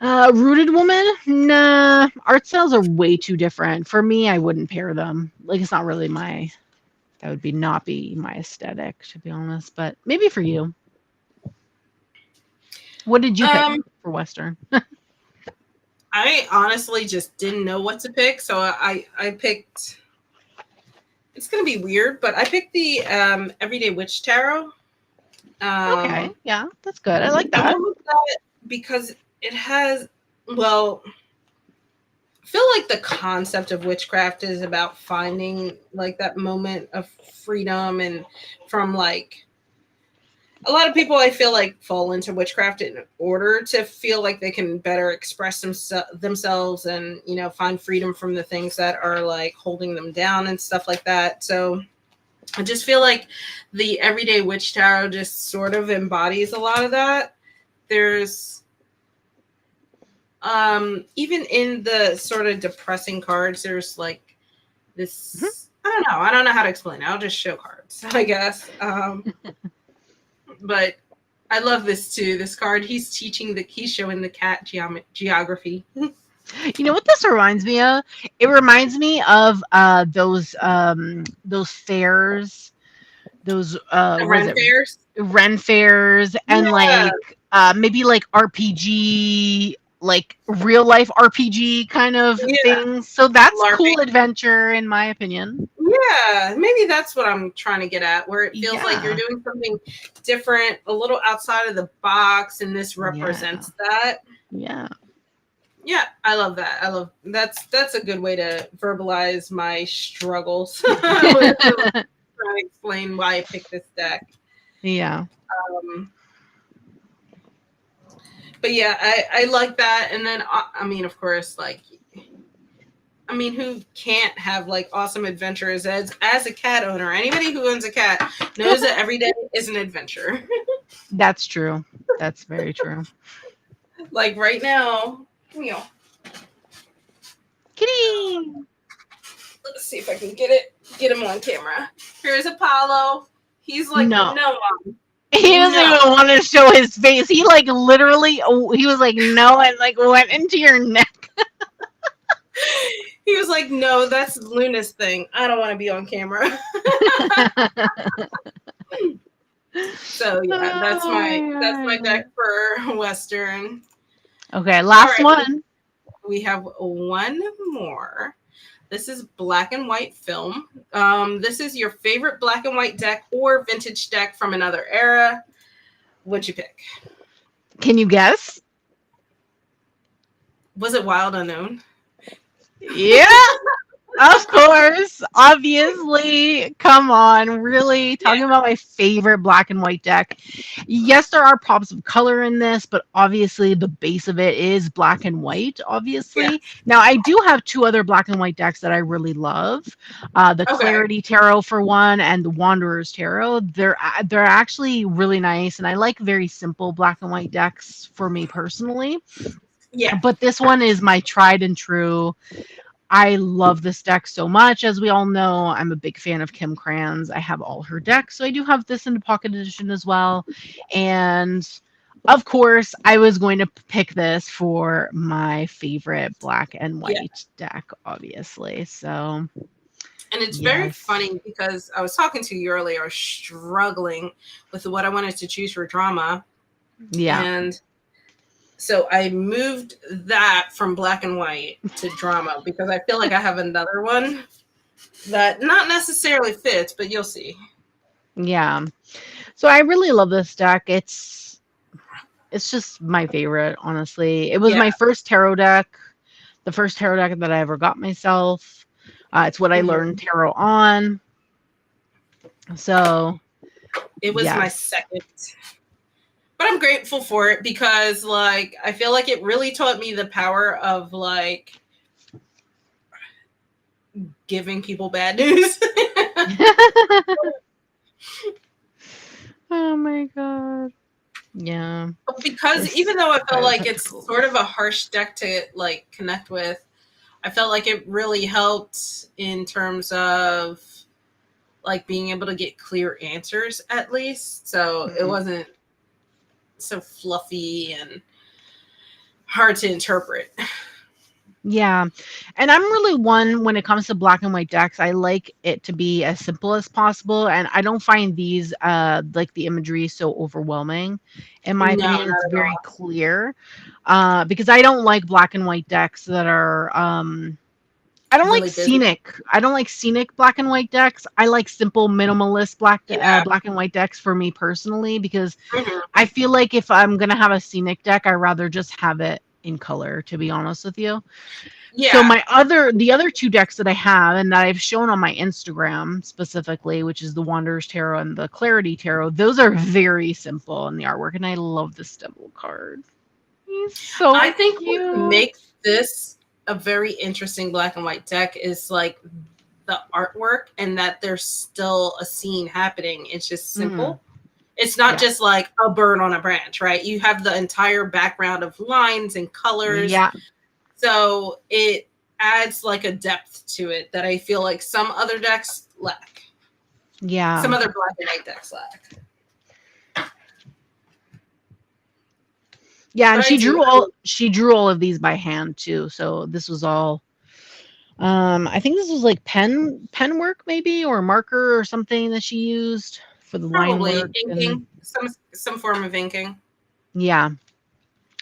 it. Rooted Woman? Nah. Art styles are way too different. For me, I wouldn't pair them. Like, it's not really that would not be my aesthetic, to be honest. But maybe for you. What did you pick Um, for Western? I honestly just didn't know what to pick, so I picked. It's gonna be weird, but I picked the Everyday Witch Tarot. Okay. Um, Yeah, that's good. I like I that. went with that because it has, well, I feel like the concept of witchcraft is about finding like that moment of freedom and from like a lot of people I feel like fall into witchcraft in order to feel like they can better express themselves and find freedom from the things that are like holding them down and stuff like that. So I just feel like the Everyday Witch Tarot just sort of embodies a lot of that. There's even in the sort of depressing cards, there's like this, I don't know how to explain it. I'll just show cards, I guess. But I love this too. This card, he's showing the cat geography. You know what this reminds me of? It reminds me of those fairs, those The what is Ren it? fairs. Ren fairs, and Yeah, like maybe like RPG, like real life RPG kind of yeah. things. So that's cool LARPing. adventure in my opinion. Yeah, maybe that's what I'm trying to get at, where it feels like you're Yeah. doing something different, a little outside of the box, and this Yeah. represents that. Yeah. Yeah, I love that. I love that's a good way to verbalize my struggles with trying to explain why I picked this deck. Yeah. Um, but yeah, I like that. And then I mean, of course, like who can't have like awesome adventures as a cat owner? Anybody who owns a cat knows that every day is an adventure. That's true. That's very true. Like right now, Kitty. let's see if I can get him on camera. Here's Apollo. He's like, No. no, mom. He doesn't No. even want to show his face. He like literally he was like no and like went into your neck. He was like, no, that's Luna's thing. I don't want to be on camera. So yeah, that's my deck for Western. Okay, last All right, one. we have one more. This is black and white film. This is your favorite black and white deck or vintage deck from another era. What'd you pick? Can you guess? Was it Wild Unknown? Yeah, of course. Obviously. Come on. Really? Talking about my favorite black and white deck. Yes, there are pops of color in this, but obviously the base of it is black and white, obviously. Yeah. Now, I do have two other black and white decks that I really love. The Okay. Clarity Tarot for one and the Wanderer's Tarot. They're actually really nice, and I like very simple black and white decks for me personally. Yeah. But this one is my tried and true. I love this deck so much. As we all know, I'm a big fan of Kim Kranz. I have all her decks, so I do have this in the pocket edition as well. And of course, I was going to pick this for my favorite black and white deck, obviously. So, and it's very funny because I was talking to you earlier. I was struggling with what I wanted to choose for drama. Yeah. And so I moved that from black and white to drama because I feel like I have another one that not necessarily fits, but you'll see. Yeah. So I really love this deck. It's just my favorite, honestly. It was my first tarot deck, the first tarot deck that I ever got myself. It's what I learned tarot on. So it was my second. But I'm grateful for it because, like, I feel like it really taught me the power of, like, giving people bad news. Oh my god. Yeah. Because even though I felt like it's sort of a harsh deck to, like, connect with, I felt like it really helped in terms of, like, being able to get clear answers, at least. So it wasn't so fluffy and hard to interpret. Yeah. And I'm really one when it comes to black and white decks, I like it to be as simple as possible. And I don't find these like the imagery so overwhelming. In my opinion, it's very clear. Because I don't like black and white decks that are I don't really like scenic. Busy. I don't like scenic black and white decks. I like simple minimalist black and white decks for me personally because I feel like if I'm gonna have a scenic deck, I'd rather just have it in color, to be honest with you. Yeah. So the other two decks that I have and that I've shown on my Instagram specifically, which is the Wanderer's Tarot and the Clarity Tarot, those are very simple in the artwork, and I love this devil card. He's so I think cute. what makes this a very interesting black and white deck is like the artwork, and that there's still a scene happening. It's just simple. It's not just like a bird on a branch, right? You have the entire background of lines and colors. Yeah. So it adds like a depth to it that I feel like some other decks lack. Yeah. Some other black and white decks lack. Yeah, and But she drew all of these by hand too. So this was all I think this was like pen work maybe, or marker or something that she used for the line work. Inking, some form of inking. Yeah.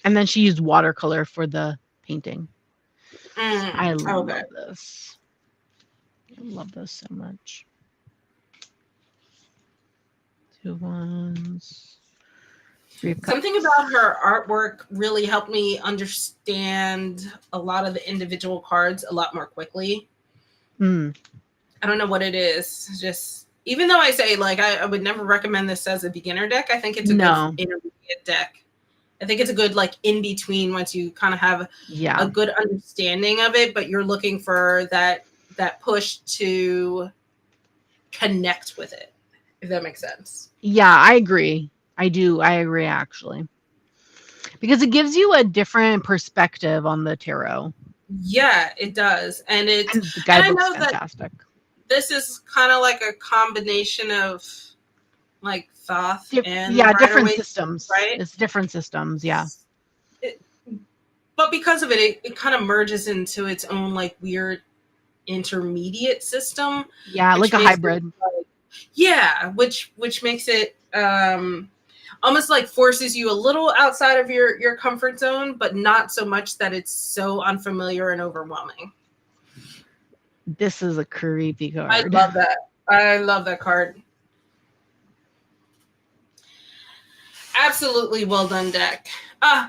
And then she used watercolor for the painting. I love this. I love this so much. 2 ones. 3 of cups. Something about her artwork really helped me understand a lot of the individual cards a lot more quickly. I don't know what it is. Just even though I say like I would never recommend this as a beginner deck, I think it's a good intermediate deck. I think it's a good like in between once you kind of have a good understanding of it, but you're looking for that push to connect with it, if that makes sense. Yeah, I agree. I do. I agree, actually. Because it gives you a different perspective on the tarot. Yeah, it does. And the guidebook's fantastic. This is kind of like a combination of like Thoth and different systems, right? It's different systems, yeah. But because of it kind of merges into its own like weird intermediate system. Yeah, like a hybrid. Which makes it almost like forces you a little outside of your comfort zone, but not so much that it's so unfamiliar and overwhelming. This is a creepy card. I love that. I love that card. Absolutely well done deck.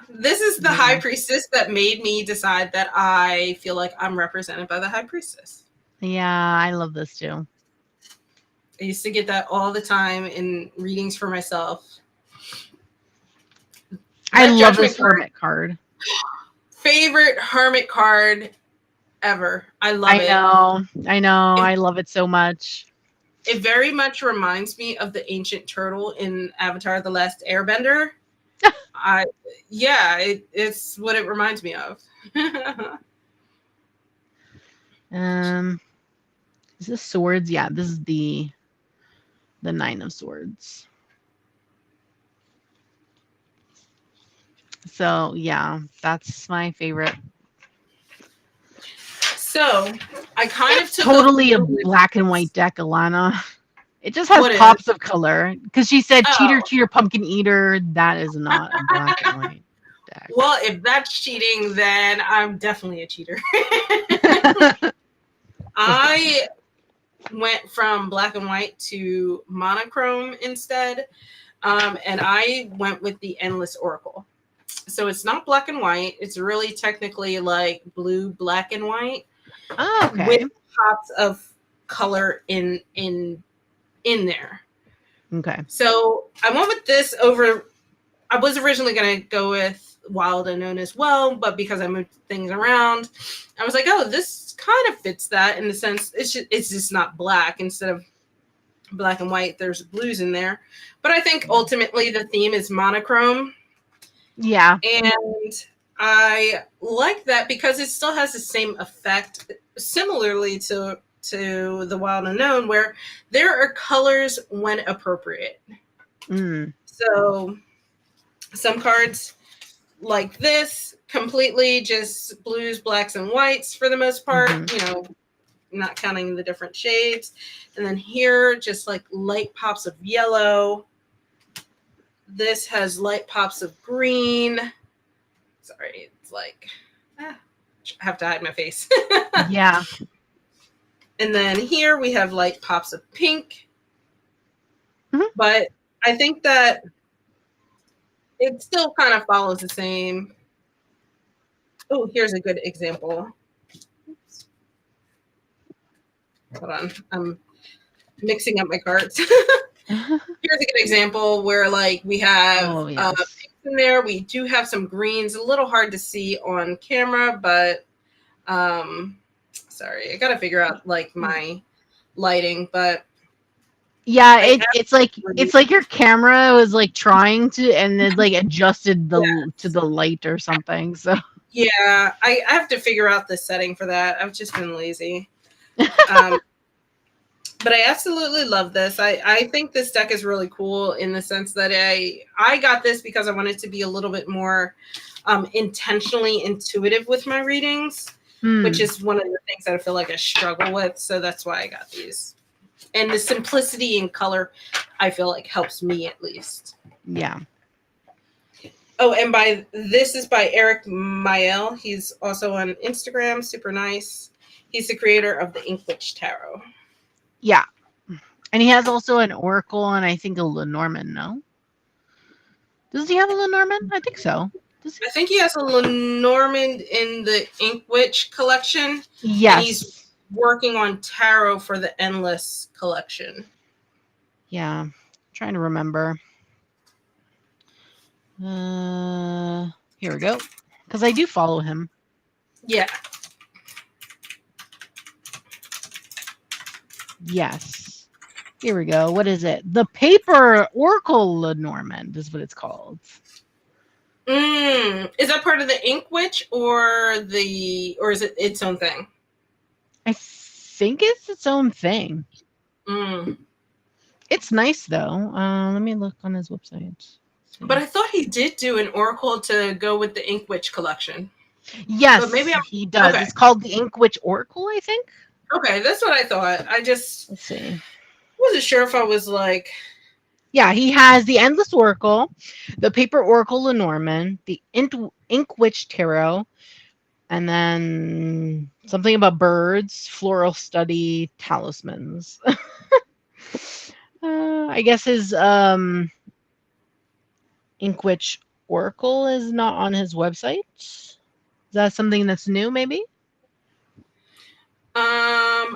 This is the High Priestess that made me decide that I feel like I'm represented by the High Priestess. Yeah, I love this too. I used to get that all the time in readings for myself. I love this Hermit card. Favorite Hermit card ever. I love it. I know. I love it so much. It very much reminds me of the ancient turtle in Avatar: The Last Airbender. It's what it reminds me of. Is this swords? Yeah, this is the 9 of Swords. So yeah, that's my favorite. So I kind of took totally a black and white deck, Alena. It just has pops of color because she said cheater, pumpkin eater. That is not a black and white deck. Well, if that's cheating, then I'm definitely a cheater. I went from black and white to monochrome instead, and I went with the Endless Oracle. So it's not black and white. It's really technically like blue, black, and white. Oh, okay. With pops of color in there. Okay. So I went with this over. I was originally going to go with Wild Unknown as well, but because I moved things around, I was like, oh, this kind of fits that in the sense it's just not black. Instead of black and white, there's blues in there. But I think ultimately the theme is monochrome. Yeah. And I like that because it still has the same effect, similarly to the Wild Unknown, where there are colors when appropriate. So some cards like this, completely just blues, blacks, and whites for the most part, not counting the different shades. And then here, just like light pops of yellow. This has light pops of green. Sorry, it's like, I have to hide my face. Yeah. And then here we have light pops of pink. But I think that it still kind of follows the same Oh, here's a good example. Hold on, I'm mixing up my cards. Here's a good example where like we have Oh, yes. pinks in there. We do have some greens, a little hard to see on camera, but sorry, I gotta figure out like my lighting, but Yeah, I it's like your camera was like trying to and then like adjusted yeah, to the light or something. So yeah, I have to figure out the setting for that. I've just been lazy. Um, but I absolutely love this. I think this deck is really cool in the sense that I got this because I wanted to be a little bit more intentionally intuitive with my readings, which is one of the things that I feel like I struggle with. So that's why I got these. And the simplicity in color, I feel like helps me at least. yeah. Oh, and by this is by Eric Mael. He's also on Instagram, super nice. He's the creator of the Inkwitch Tarot. Yeah. And he has also an Oracle and I think a Lenormand, no? Does he have a Lenormand? I think so. Does he? I think he has a Lenormand in the Inkwitch collection, and he's Yes. working on tarot for the Endless collection. Yeah. I'm trying to remember. Here we go. Because I do follow him. Yeah. Yes. Here we go. What is it? The Paper Oracle Lenormand is what it's called. Is that part of the Inkwitch or is it its own thing? I think it's its own thing. Mm. It's nice though. Let me look on his website. But I thought he did do an oracle to go with the Inkwitch collection. But maybe Yes, I'm he does. okay. It's called the Inkwitch Oracle, I think. Okay, that's what I thought. I just Let's see. wasn't sure if I was like, Yeah, he has the Endless Oracle, the Paper Oracle Lenormand, the Inkwitch Tarot, and then something about birds, floral study, talismans. I guess his Inkwitch Oracle is not on his website. Is that something that's new, maybe?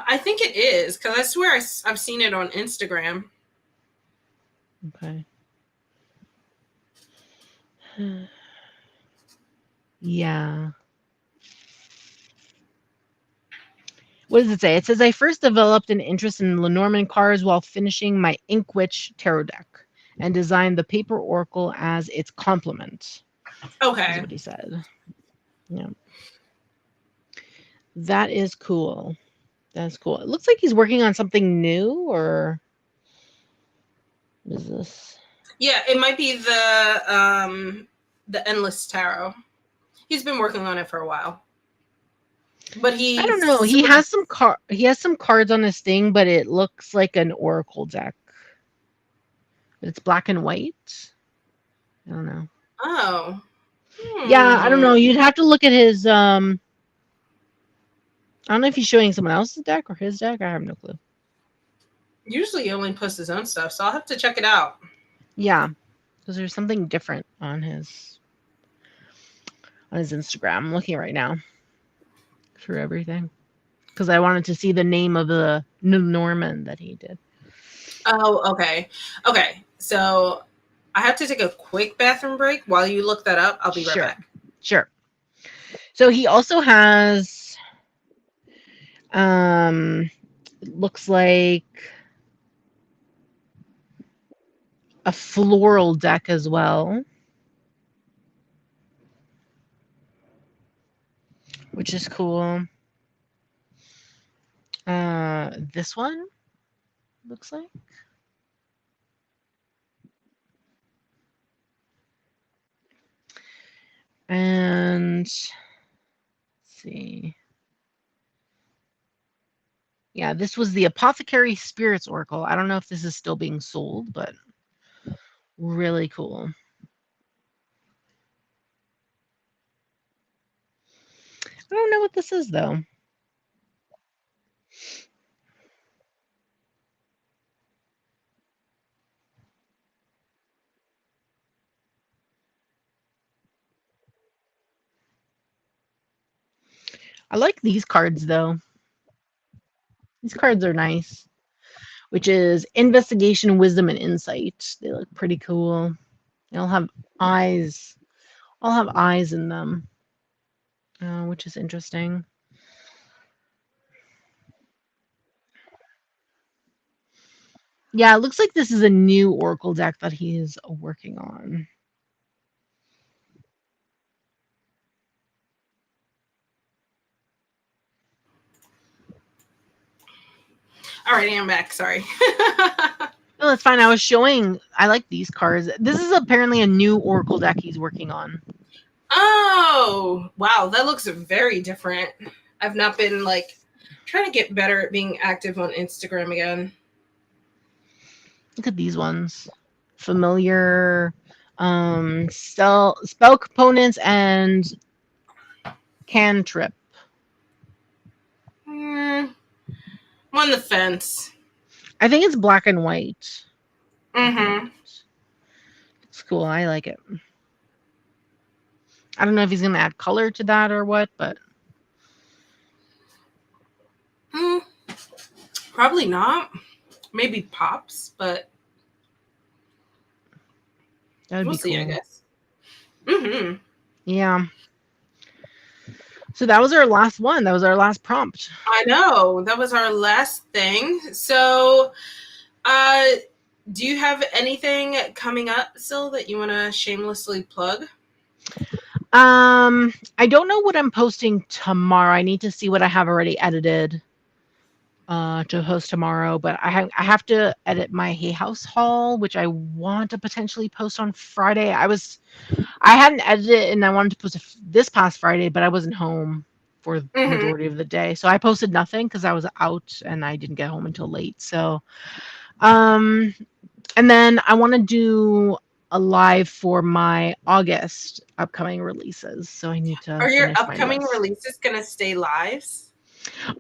I think it is because I swear I've seen it on Instagram. Okay. Yeah. What does it say? It says, I first developed an interest in Lenormand cards while finishing my Inkwitch tarot deck and designed the paper oracle as its complement. Is Okay. what he said. Yeah. That is cool. That's cool. It looks like he's working on something new, or what is this? Yeah, it might be the Endless Tarot. He's been working on it for a while. But I don't he's know. He has some cards on his thing, but it looks like an oracle deck. But it's black and white. I don't know. oh. Yeah, I don't Hmm. know. You'd have to look at his I don't know if he's showing someone else's deck or his deck. I have no clue. Usually he only posts his own stuff, so I'll have to check it out. Yeah, because there's something different on his Instagram. I'm looking right now for everything because I wanted to see the name of the Norman that he did. Oh, okay. Okay. So I have to take a quick bathroom break. While you look that up, I'll be right Sure, back. sure. So he also has, it looks like a floral deck as well, which is cool. This one looks like. And let's see. Yeah, this was the Apothecary Spirits Oracle. I don't know if this is still being sold, but really cool. I don't know what this is though. I like these cards though. These cards are nice, which is investigation, wisdom, and insight. They look pretty cool. They all have eyes. All have eyes in them, which is interesting. Yeah, it looks like this is a new Oracle deck that he's working on. Alrighty, I'm back. Sorry. No, that's fine. I like these cards. This is apparently a new Oracle deck he's working on. Oh, wow. That looks very different. I've not been like trying to get better at being active on Instagram again. Look at these ones. Familiar, spell components and cantrip. I'm on the fence. I think it's black and white. Mm-hmm. It's cool. I like it. I don't know if he's going to add color to that or what, but Probably not. Maybe pops, but we'll see, cool. I guess. Mm-hmm. Yeah. So that was our last one. That was our last prompt. I know. That was our last thing. So, do you have anything coming up still that you want to shamelessly plug? I don't know what I'm posting tomorrow. I need to see what I have already edited to post tomorrow, but I have to edit my Hay House haul, which I want to potentially post on Friday. I hadn't edited it and I wanted to post it this past Friday, but I wasn't home for the majority of the day. So I posted nothing because I was out and I didn't get home until late. So, and then I want to do a live for my August upcoming releases. So I need to. Are your upcoming releases going to stay lives?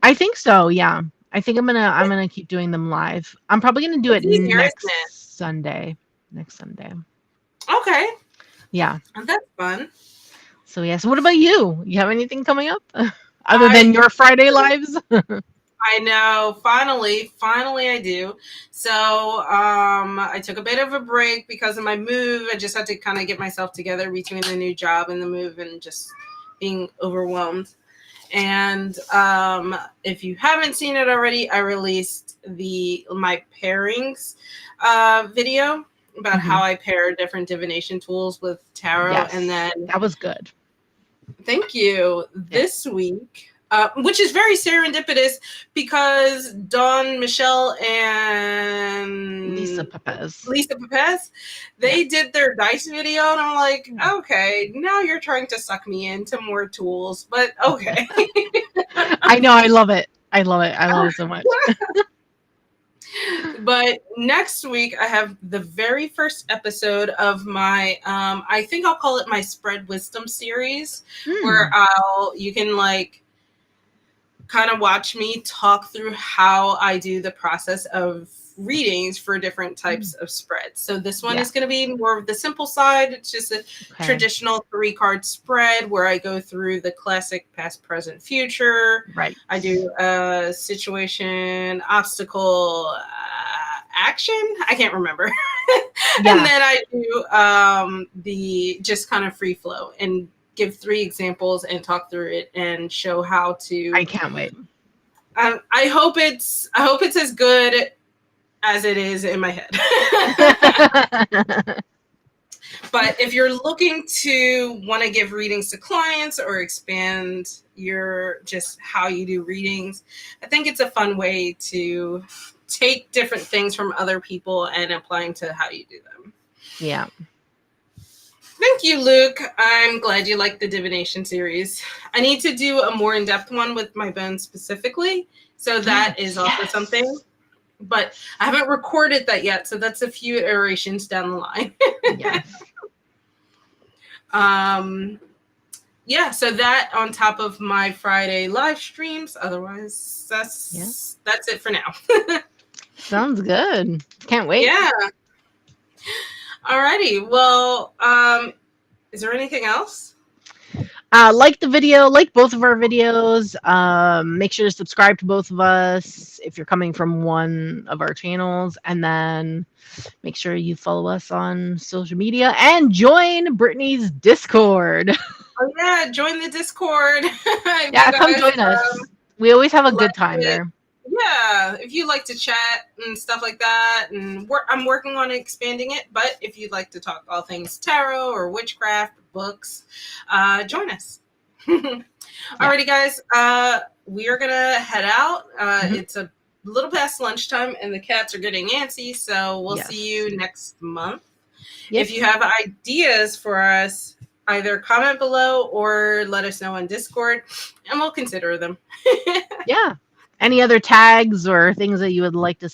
I think so. Yeah. I think I'm gonna keep doing them live. I'm probably gonna do it next Sunday. Next Sunday. Okay. Yeah. That's fun. So yeah. So what about you? You have anything coming up other than your Friday lives? I know. Finally I do. So I took a bit of a break because of my move. I just had to kind of get myself together between the new job and the move and just being overwhelmed. And if you haven't seen it already, I released my pairings video about how I pair different divination tools with tarot. Yes, and then that was good. Thank you. Yes. This week, which is very serendipitous because Dawn, Michelle, and Lisa Pepez, they did their dice video, and I'm like, okay, now you're trying to suck me into more tools, but okay. I know, I love it. I love it so much. But next week, I have the very first episode of my, I think I'll call it my Spread Wisdom series, where you can like kind of watch me talk through how I do the process of readings for different types of spreads. So this one is going to be more of the simple side. It's just a traditional 3-card spread where I go through the classic past, present, future. Right. I do a situation, obstacle, action. I can't remember. And then I do the just kind of free flow and give 3 examples and talk through it and show how to. I can't wait. I hope it's as good as it is in my head. But if you're looking to want to give readings to clients or expand your just how you do readings, I think it's a fun way to take different things from other people and applying to how you do them. Yeah. Thank you, Luke. I'm glad you like the divination series. I need to do a more in-depth one with my bones specifically. So that is also something. But I haven't recorded that yet. So that's a few iterations down the line. Yes. So that on top of my Friday live streams. Otherwise, that's it for now. Sounds good. Can't wait. Yeah. Alrighty. Well, is there anything else? Like the video, like both of our videos. Make sure to subscribe to both of us if you're coming from one of our channels, and then make sure you follow us on social media and join Brittany's Discord. Oh yeah, join the Discord if you Yeah, come guys join us. We always have a like good time it. there. Yeah, if you like to chat and stuff like that, and I'm working on expanding it. But if you'd like to talk all things tarot or witchcraft, books, join us. Alrighty, guys. We are gonna head out. It's a little past lunchtime, and the cats are getting antsy. So we'll see Yes. you next month. Yes. If you have ideas for us, either comment below or let us know on Discord, and we'll consider them. Yeah. Any other tags or things that you would like to